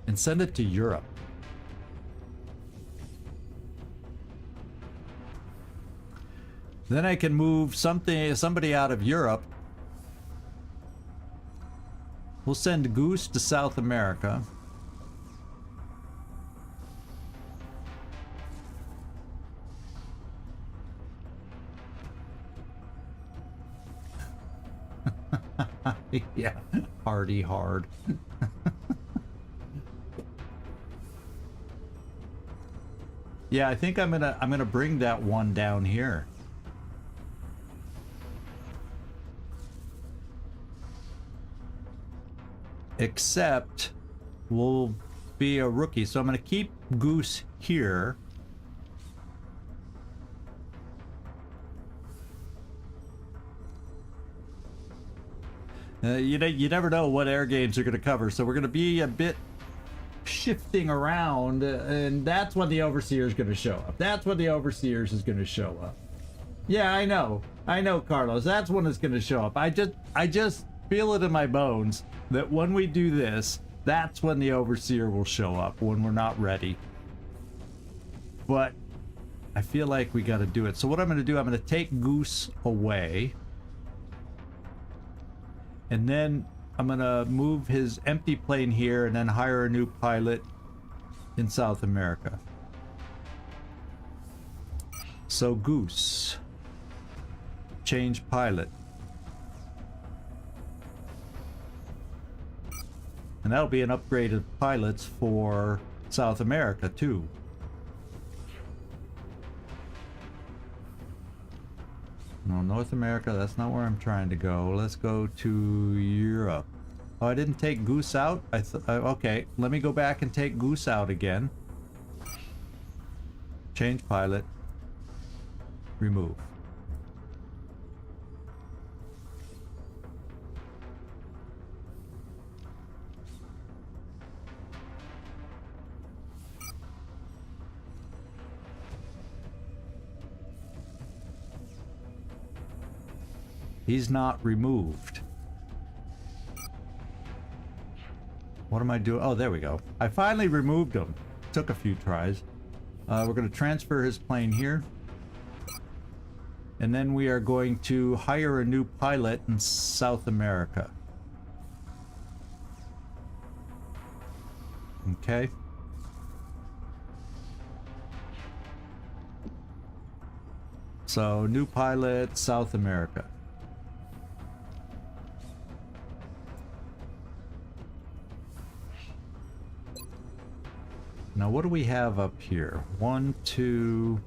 and send it to Europe. Then I can move somebody out of Europe. We'll send Goose to South America. Yeah, hardy hard. Yeah, I think I'm gonna bring that one down here. Except we'll be a rookie, so I'm gonna keep Goose here. You never know what air games are going to cover, so we're going to be a bit shifting around, and that's when the Overseer is going to show up. That's when the Overseers is going to show up. Yeah, I know, Carlos. That's when it's going to show up. I just feel it in my bones that when we do this, that's when the Overseer will show up, when we're not ready. But I feel like we got to do it. So what I'm going to do, I'm going to take Goose away. And then I'm gonna move his empty plane here and then hire a new pilot in South America. So Goose, change pilot. And that'll be an upgrade of pilots for South America too. No, North America, that's not where I'm trying to go. Let's go to Europe. Oh, I didn't take Goose out? Okay, let me go back and take Goose out again. Change pilot. Remove. He's not removed. What am I doing? Oh, there we go. I finally removed him. Took a few tries. We're going to transfer his plane here. And then we are going to hire a new pilot in South America. Okay. So, new pilot, South America. Now, what do we have up here? 1, 2,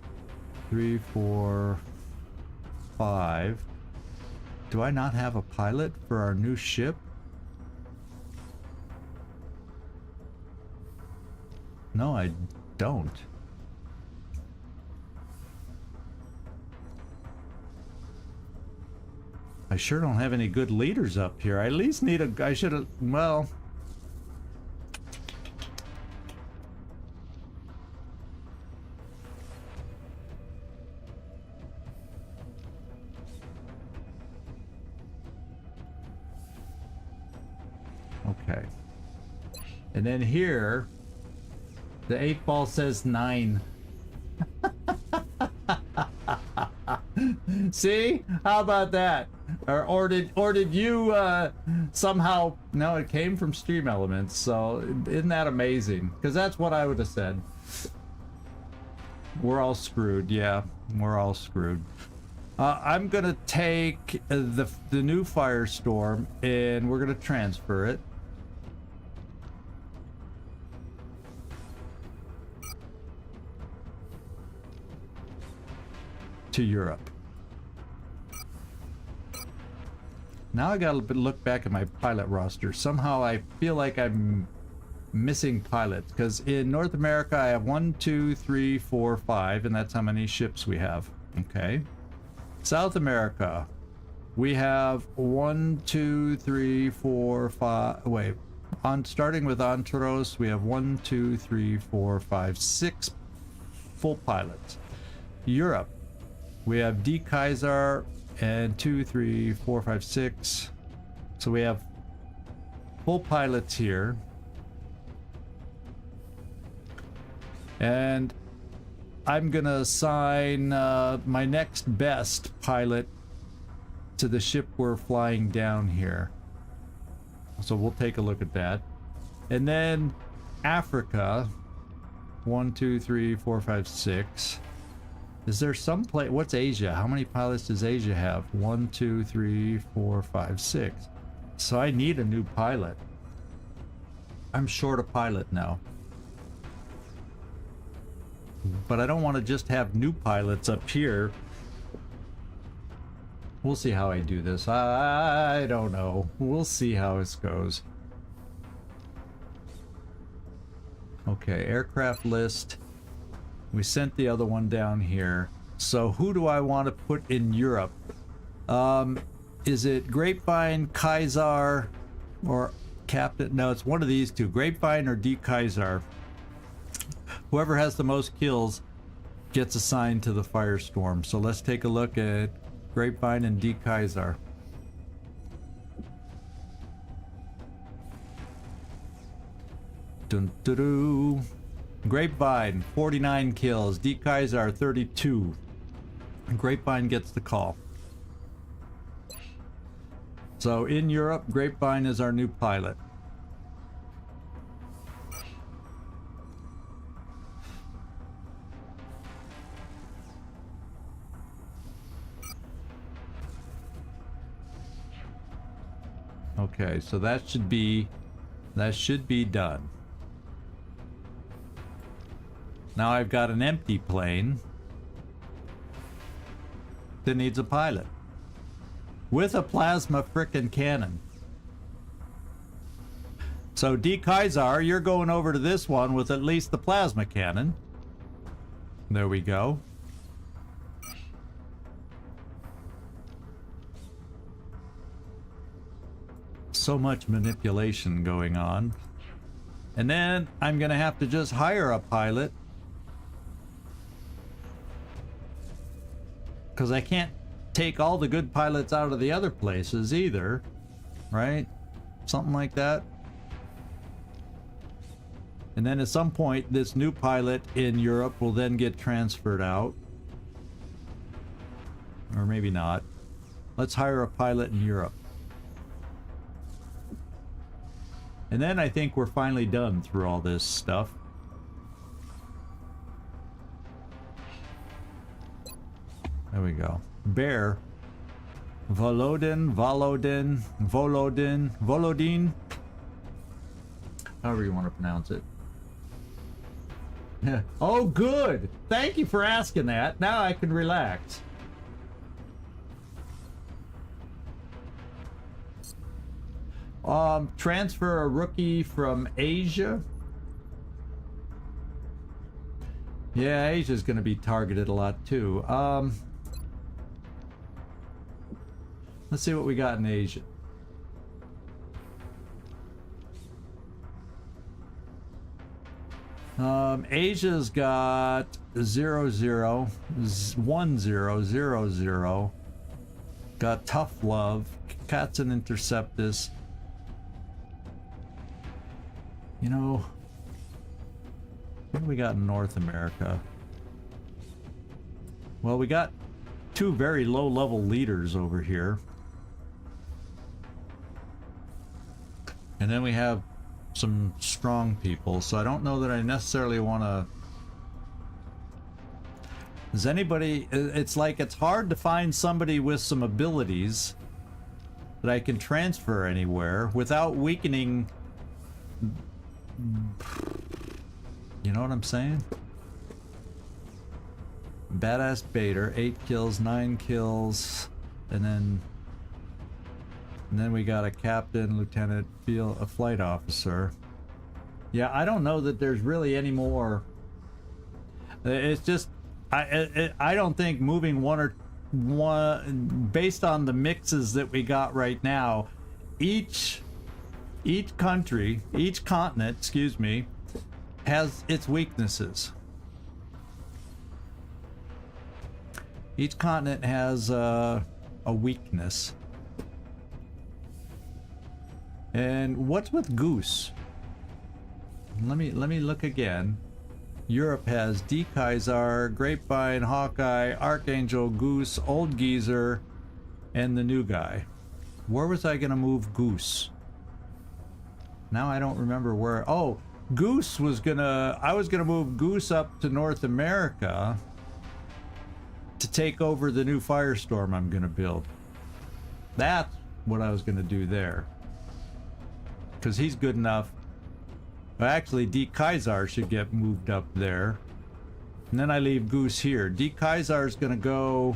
3, 4, 5. Do I not have a pilot for our new ship? No, I don't. I sure don't have any good leaders up here. I at least need a... I should have... Well... Okay. And then here, the 8 ball says 9. See? How about that? Or did you somehow... No, it came from Stream Elements, so isn't that amazing? Because that's what I would have said. We're all screwed, yeah. We're all screwed. I'm gonna take the new Firestorm, and we're gonna transfer it. To Europe. Now I gotta look back at my pilot roster. Somehow I feel like I'm missing pilots, because in North America I have 1, 2, 3, 4, 5, and that's how many ships we have. Okay. South America, we have 1, 2, 3, 4, 5. Wait, starting with Antros, we have 1, 2, 3, 4, 5, 6 full pilots. Europe, we have 𝐜𝐴𝐳𝐳 and 2, 3, 4, 5, 6. So we have full pilots here. And I'm gonna assign my next best pilot to the ship we're flying down here. So we'll take a look at that. And then Africa, 1, 2, 3, 4, 5, 6. Is there some place? What's Asia? How many pilots does Asia have? 1, 2, 3, 4, 5, 6. So I need a new pilot. I'm short a pilot now. But I don't want to just have new pilots up here. We'll see how I do this. I don't know. We'll see how this goes. Okay, aircraft list. We sent the other one down here. So who do I want to put in Europe? Is it Grapevine, 𝐻𝐻𝐳, or Captain? No, it's one of these two. Grapevine or 𝐻𝐻𝐳. Whoever has the most kills gets assigned to the Firestorm. So let's take a look at Grapevine and 𝐻𝐻𝐳. Dun, dun, dun. Grapevine, 49 kills. 𝐻𝐻𝐳, 32. Grapevine gets the call. So in Europe, Grapevine is our new pilot. Okay, so that should be done. Now I've got an empty plane that needs a pilot with a plasma frickin' cannon. So 𝐻𝐻𝐳, you're going over to this one with at least the plasma cannon. There we go. So much manipulation going on. And then I'm gonna have to just hire a pilot, because I can't take all the good pilots out of the other places either, right? Something like that. And then at some point, this new pilot in Europe will then get transferred out. Or maybe not. Let's hire a pilot in Europe. And then I think we're finally done through all this stuff. There we go. Bear. Volodin. However you want to pronounce it. Oh, good! Thank you for asking that. Now I can relax. Transfer a rookie from Asia. Yeah, Asia's going to be targeted a lot too. Let's see what we got in Asia. Asia's got 0, 0, 1, 0, 0, 0. Got Tough Love, Cats and Interceptus. You know, what do we got in North America? Well, we got two very low-level leaders over here. And then we have some strong people, so I don't know that I necessarily want to... Does anybody... It's like it's hard to find somebody with some abilities that I can transfer anywhere without weakening... You know what I'm saying? Badass Bader, 8 kills, 9 kills, and then we got a captain, lieutenant, a flight officer. Yeah, I don't know that there's really any more. It's just I don't think moving one based on the mixes that we got right now. Each country, each continent, excuse me, has its weaknesses. Each continent has a weakness. And what's with Goose? Let me look again. Europe has 𝐻𝐻𝐳, Grapevine, Hawkeye, Archangel, Goose, Old Geezer, and the new guy. Where was I gonna move Goose? Now I don't remember where. Oh, Goose was gonna... I was gonna move Goose up to North America to take over the new Firestorm I'm gonna build. That's what I was gonna do there. because he's good enough. Well, actually, 𝐷_𝐤𝐳 should get moved up there. And then I leave Goose here. 𝐷_𝐤𝐳 is going to go...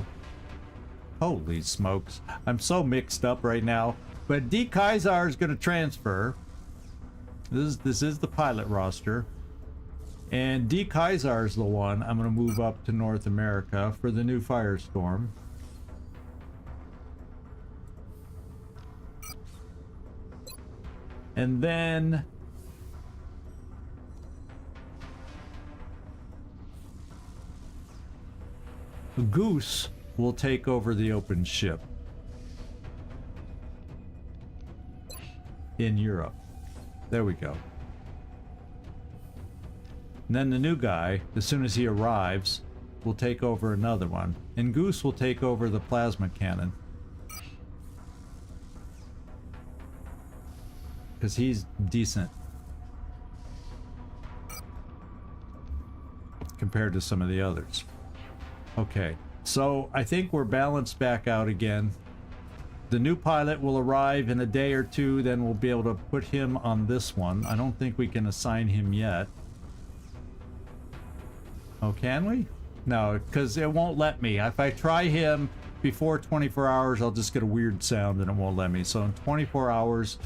Holy smokes. I'm so mixed up right now. But 𝐷_𝐤𝐳 is going to transfer. This is the pilot roster. And 𝐷_𝐤𝐳 is the one I'm going to move up to North America for the new Firestorm. And then... Goose will take over the open ship in Europe. There we go. And then the new guy, as soon as he arrives, will take over another one. And Goose will take over the plasma cannon. Because he's decent. Compared to some of the others. Okay, so I think we're balanced back out again. The new pilot will arrive in a day or two, then we'll be able to put him on this one. I don't think we can assign him yet. Oh, can we? No, because it won't let me. If I try him before 24 hours, I'll just get a weird sound and it won't let me. So in 24 hours,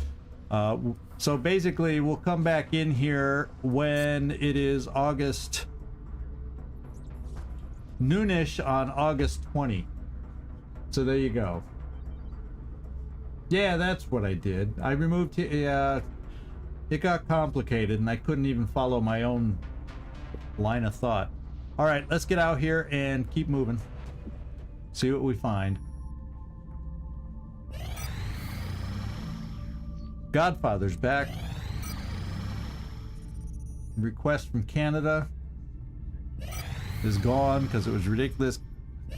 so basically we'll come back in here when it is August... noonish on August 20. So there you go. Yeah, that's what I did. I removed... Yeah, it got complicated and I couldn't even follow my own line of thought. Alright, let's get out here and keep moving. See what we find. Godfather's back. Request from Canada is gone because it was ridiculous.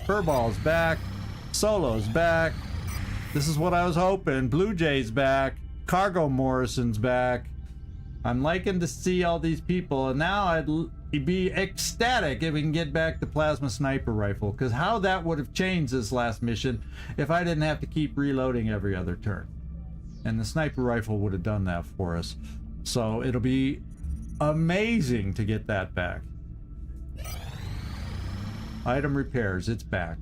Furball's back. Solo's back. This is what I was hoping. Blue Jay's back. Cargo Morrison's back. I'm liking to see all these people, and now I'd be ecstatic if we can get back the plasma sniper rifle, because how that would have changed this last mission if I didn't have to keep reloading every other turn. And the sniper rifle would have done that for us. So it'll be amazing to get that back. Item repairs, it's back.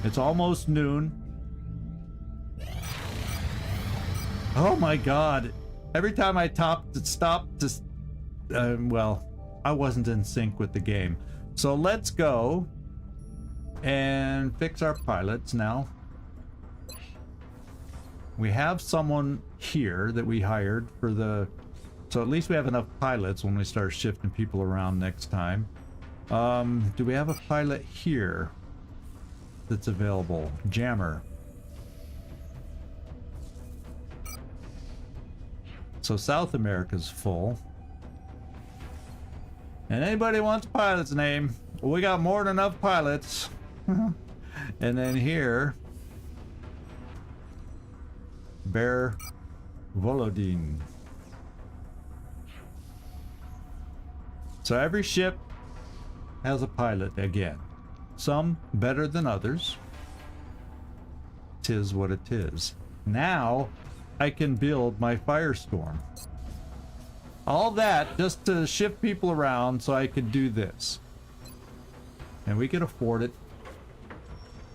It's almost noon. Oh my god. Every time I stopped to... well, I wasn't in sync with the game. So let's go and fix our pilots now. We have someone here that we hired for the... So at least we have enough pilots when we start shifting people around next time. Do we have a pilot here that's available? Jammer. So South America's full. And anybody wants a pilot's name? Well, we got more than enough pilots. And then here, Bear Volodin. So every ship has a pilot again. Some better than others. 'Tis what it is. Now I can build my Firestorm. All that just to shift people around so I could do this. And we could afford it.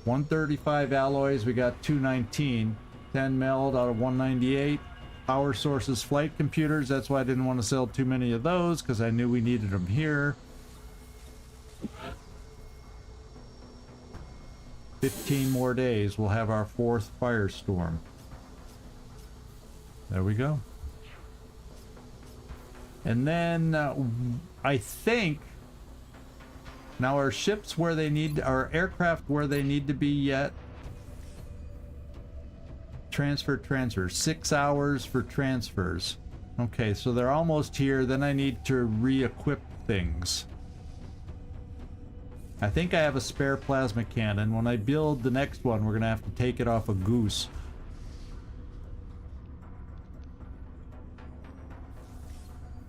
135 alloys, we got 219. 10 meld out of 198. Power sources, flight computers. That's why I didn't want to sell too many of those, because I knew we needed them here. 15 more days, we'll have our 4th Firestorm. There we go. And then I think now our ships where they need, our aircraft where they need to be yet. Transfer. 6 hours for transfers. Okay, so they're almost here. Then I need to re-equip things. I think I have a spare plasma cannon. When I build the next one, we're gonna have to take it off a Goose.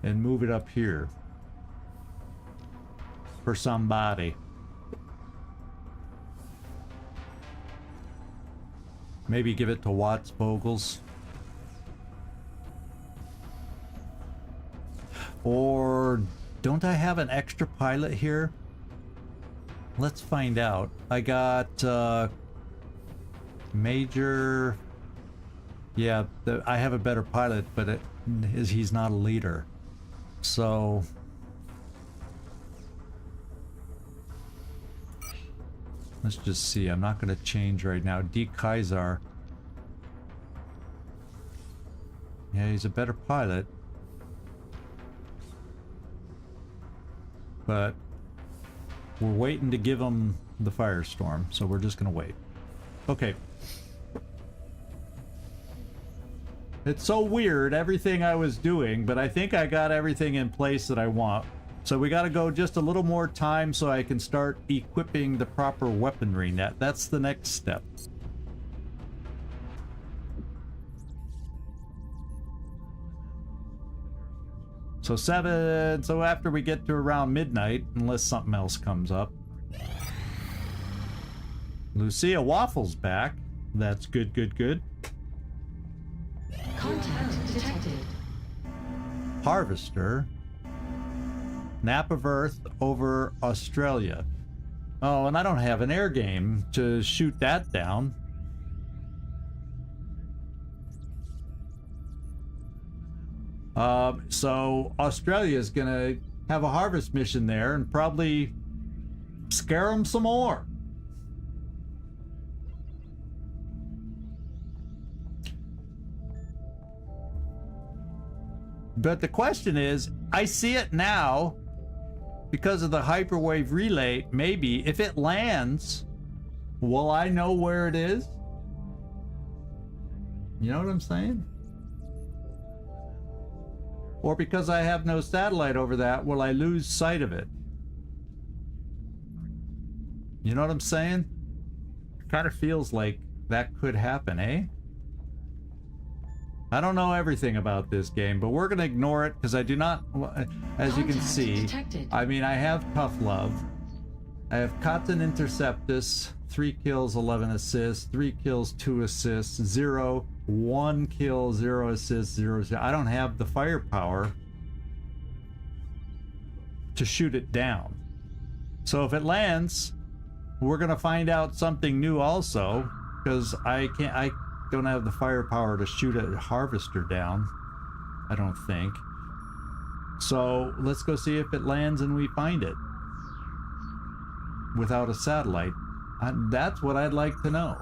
And move it up here. For somebody. Maybe give it to 𝐜𝐡𝐢𝐬𝐧. Or don't I have an extra pilot here? Let's find out. I got Major. Yeah, I have a better pilot, but he's not a leader. So let's just see. I'm not going to change right now. 𝐜𝐡𝐤𝐧. Yeah, he's a better pilot. But we're waiting to give him the firestorm, so we're just going to wait. Okay. It's so weird, everything I was doing, but I think I got everything in place that I want. So we got to go just a little more time so I can start equipping the proper weaponry net. That's the next step. So 7, so after we get to around midnight, unless something else comes up. Lucia Waffle's back. That's good, good, good. Contact detected. Harvester. Nap of Earth over Australia. Oh, and I don't have an air game to shoot that down. So Australia's gonna have a harvest mission there and probably scare them some more. But the question is, I see it now because of the hyperwave relay. Maybe if it lands, will I know where it is? You know what I'm saying? Or because I have no satellite over that, will I lose sight of it? You know what I'm saying? It kind of feels like that could happen, eh? I don't know everything about this game, but we're going to ignore it because I do not, as you can see, I mean, I have Tough Love. I have 𝐜𝐡𝐤𝐬𝐬 Interceptus, 3 kills, 11 assists, 3 kills, 2 assists, 0, 1 kill, 0 assists, 0. I don't have the firepower to shoot it down. So if it lands, we're going to find out something new also, because I don't have the firepower to shoot a harvester down, I don't think. So let's go see if it lands and we find it without a satellite. That's what I'd like to know.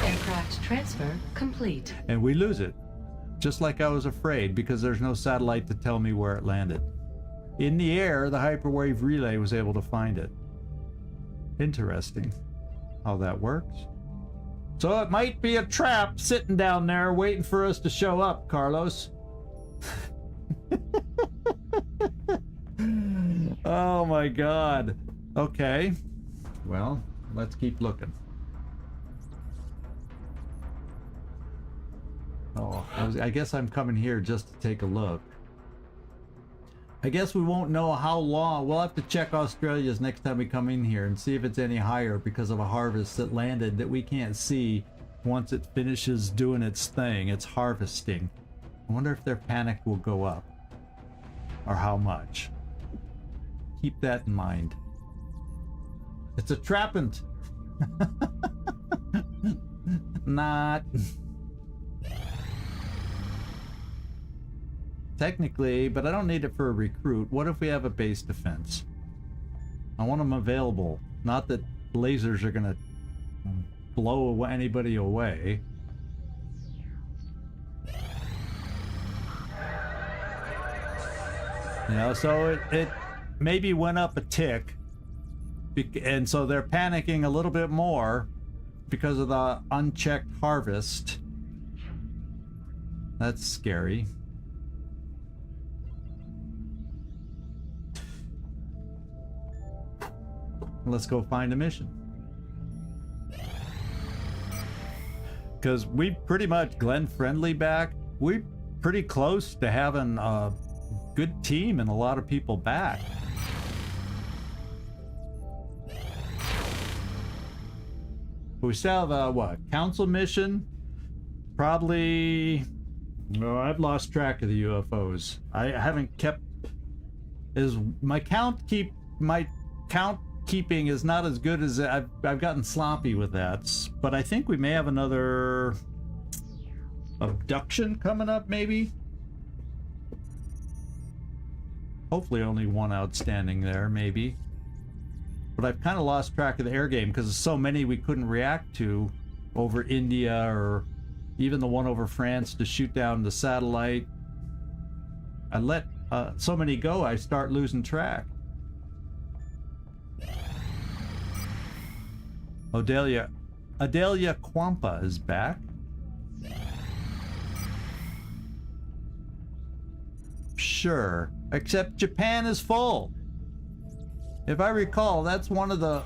Aircraft transfer complete. And we lose it, just like I was afraid, because there's no satellite to tell me where it landed. In the air, the hyperwave relay was able to find it. Interesting how that works. So it might be a trap sitting down there waiting for us to show up, Carlos. Oh my God. Okay. Well, let's keep looking. Oh, I guess I'm coming here just to take a look. I guess we won't know how long. We'll have to check Australia's next time we come in here and see if it's any higher because of a harvest that landed that we can't see once it finishes doing its thing. It's harvesting. I wonder if their panic will go up or how much. Keep that in mind. It's a trappant. Not. Technically, but I don't need it for a recruit. What if we have a base defense? I want them available. Not that lasers are gonna blow anybody away. You know, so it maybe went up a tick, and so they're panicking a little bit more because of the unchecked harvest. That's scary. Let's go find a mission. Because we pretty much, Glenn Friendly back, we're pretty close to having a good team and a lot of people back. We still have a, what, council mission? Probably No, I've lost track of the UFOs. I haven't kept my count keeping is not as good as I've gotten sloppy with that. But I think we may have another abduction coming up, maybe. Hopefully only one outstanding there, maybe. But I've kind of lost track of the air game because there's so many we couldn't react to over India or even the one over France to shoot down the satellite. I let so many go, I start losing track. 𝐜𝐴DELIA is back. Sure, except Japan is full. If I recall, that's one of the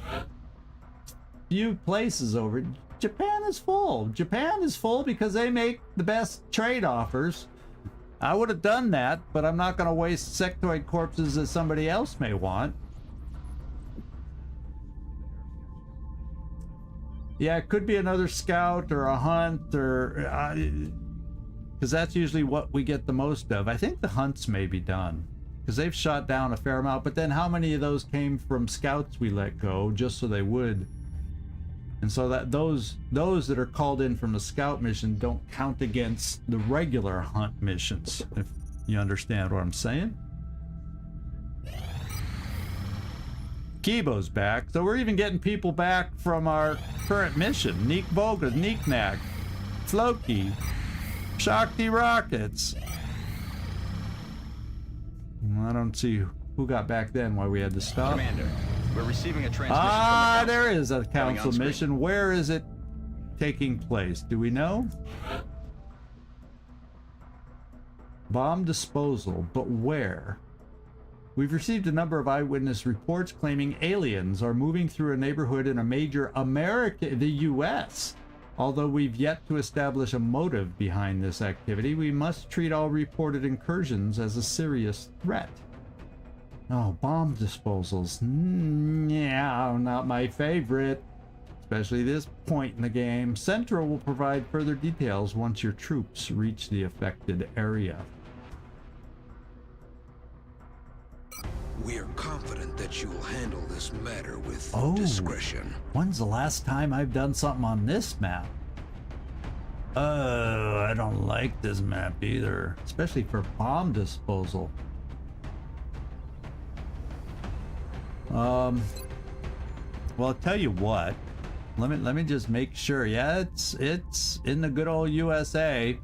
few places over. Japan is full. Japan is full because they make the best trade offers. I would have done that, but I'm not going to waste sectoid corpses that somebody else may want. Yeah, it could be another scout or a hunt, or because that's usually what we get the most of. I think the hunts may be done because they've shot down a fair amount, but then how many of those came from scouts we let go just so they would? And so that those that are called in from the scout mission don't count against the regular hunt missions, if you understand what I'm saying. Kibo's back, so we're even getting people back from our current mission. Neek Boga, Neeknak, Floki, Shakti Rockets. I don't see who got back then, why we had to stop. Commander, we're receiving a transmission from the council. There is a Coming council on screen. mission. Where is it taking place? Do we know? Bomb disposal, but where? We've received a number of eyewitness reports claiming aliens are moving through a neighborhood in a major the US. Although we've yet to establish a motive behind this activity, we must treat all reported incursions as a serious threat. Oh, bomb disposals. Yeah, not my favorite. Especially this point in the game. Central will provide further details once your troops reach the affected area. We're confident that you'll handle this matter with Oh. discretion. When's the last time I've done something on this map? I don't like this map either, especially for bomb disposal. Well, I'll tell you what. Let me just make sure. Yeah, it's in the good old USA,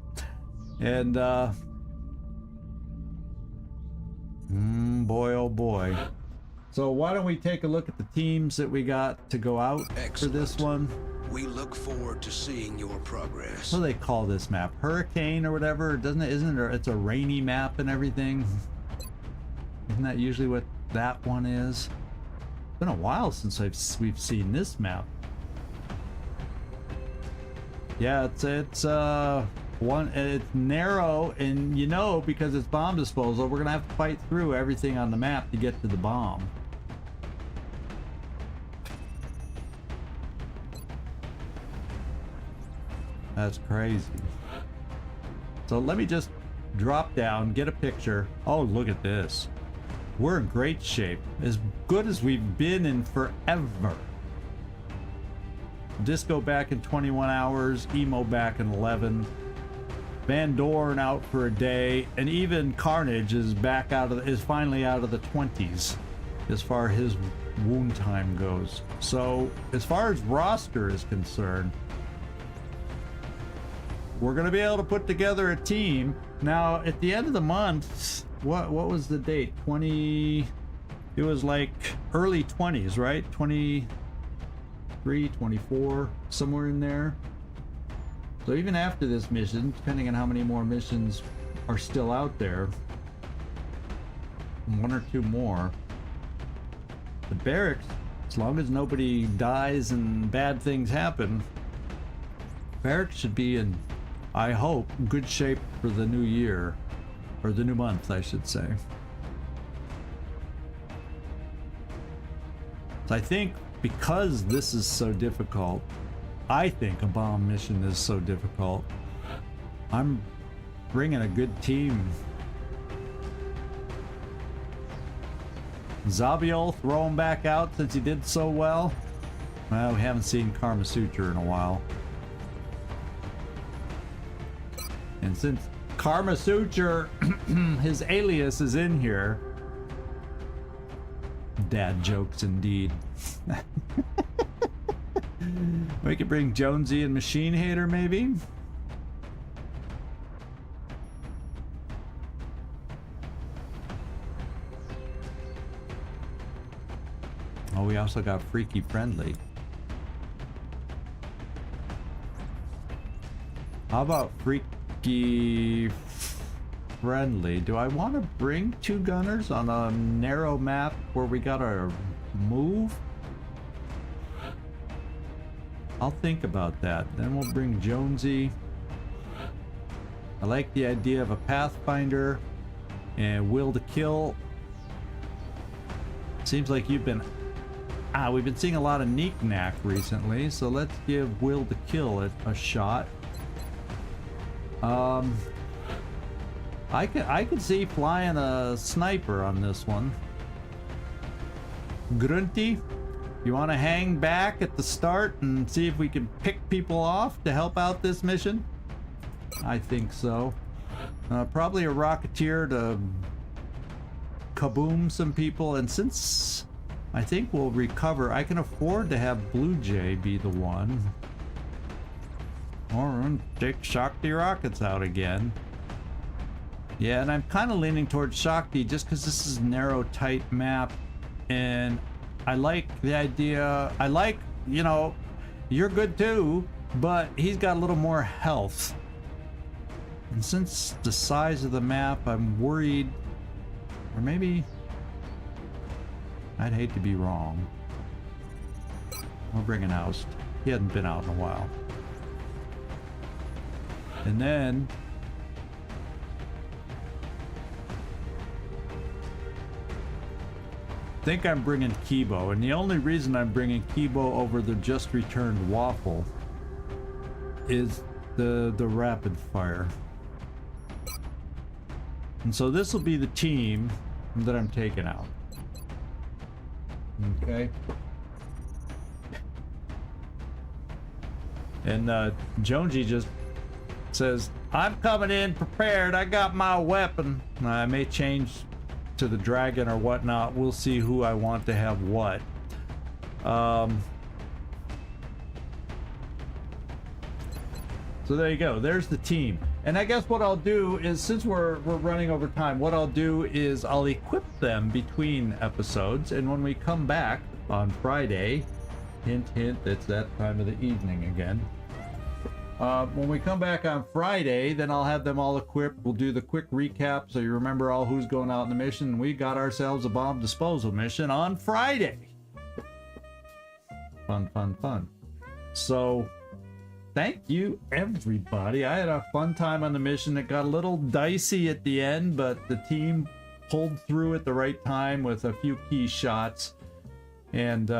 and boy, oh boy. So why don't we take a look at the teams that we got to go out for this one? We look forward to seeing your progress. What do they call this map? Hurricane or whatever? Doesn't it? Isn't it? It's a rainy map and everything. Isn't that usually what that one is? It's been a while since we've seen this map. Yeah, it's narrow, and you know, because it's bomb disposal, we're gonna have to fight through everything on the map to get to the bomb. That's crazy. So let me just drop down, get a picture. Oh, look at this. We're in great shape. As good as we've been in forever. Disco back in 21 hours, Emo back in 11. Van Dorn out for a day, and even Carnage is back is finally out of the 20s as far as his wound time goes. So as far as roster is concerned, we're going to be able to put together a team. Now, at the end of the month, what was the date? It was like early 20s, right? 23, 24, somewhere in there. So even after this mission, depending on how many more missions are still out there, one or two more, the barracks, as long as nobody dies and bad things happen, barracks should be in, I hope, good shape for the new year, or the new month, I should say. So I think because this is so difficult, I think a bomb mission is so difficult, I'm bringing a good team. 𝐉𝐨𝐢𝐬, throw him back out since he did so well. Well, we haven't seen 𝐼𝐸𝐴 in a while. And since 𝐼𝐸𝐴, his alias is in here. Dad jokes indeed. We could bring Jonesy and Machine Hater maybe. Oh, we also got Freaky Friendly. How about Freaky Friendly? Do I want to bring two gunners on a narrow map where we gotta move? I'll think about that. Then we'll bring Jonesy. I like the idea of a Pathfinder and Will to Kill. Seems like you've been... we've been seeing a lot of Kneek-Knack recently, so let's give Will to Kill it a shot. I could see flying a sniper on this one. Grunty, you want to hang back at the start and see if we can pick people off to help out this mission? I think so. Probably a Rocketeer to kaboom some people, and since I think we'll recover, I can afford to have Blue Jay be the one. Or take Shakti rockets out again. Yeah, and I'm kind of leaning towards Shakti just because this is a narrow, tight map. And I like the idea. I like, you know, you're good too, but he's got a little more health. And since the size of the map, I'm worried. Or maybe... I'd hate to be wrong. We'll bring an Oust. He hadn't been out in a while. And then I think I'm bringing 𝐜𝐫𝐤, and the only reason I'm bringing 𝐜𝐫𝐤 over the just returned Waffle is the rapid fire. And so this will be the team that I'm taking out. Okay. And Jonesy just says, I'm coming in prepared. I got my weapon. I may change to the dragon or whatnot. We'll see who I want to have what. So there you go. There's the team. And I guess what I'll do is, since we're running over time, what I'll do is I'll equip them between episodes, and when we come back on Friday, hint hint, it's that time of the evening again. When we come back on Friday, then I'll have them all equipped. We'll do the quick recap so you remember all who's going out on the mission. We got ourselves a bomb disposal mission on Friday. Fun, fun, fun. So, thank you, everybody. I had a fun time on the mission. It got a little dicey at the end, but the team pulled through at the right time with a few key shots. And,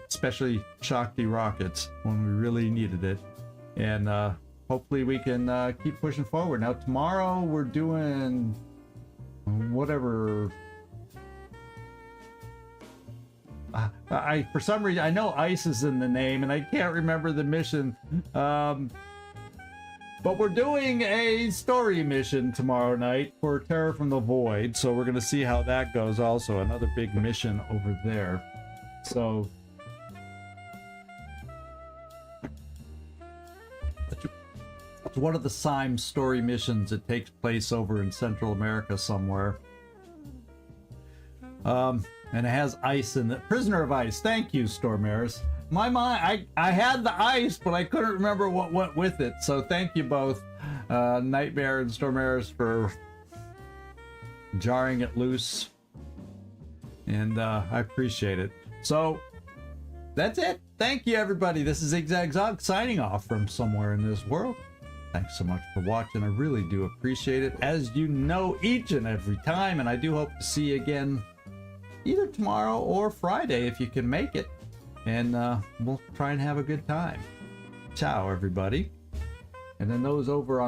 especially Shakti rockets when we really needed it. And hopefully we can keep pushing forward. Now tomorrow we're doing whatever. I for some reason I know ice is in the name and I can't remember the mission. But we're doing a story mission tomorrow night for Terror from the Void, so we're gonna see how that goes. Also another big mission over there. So it's one of the Syme story missions. It takes place over in Central America somewhere. And it has ice in it. Prisoner of Ice. Thank you, Stormaris. My mind, I had the ice, but I couldn't remember what went with it. So thank you both, Nightmare and Stormaris, for jarring it loose. And I appreciate it. So that's it. Thank you, everybody. This is 𝐜𝐴𝐳 signing off from somewhere in this world. Thanks so much for watching. I really do appreciate it, as you know, each and every time. And I do hope to see you again either tomorrow or Friday if you can make it. And we'll try and have a good time. Ciao, everybody. And then those over on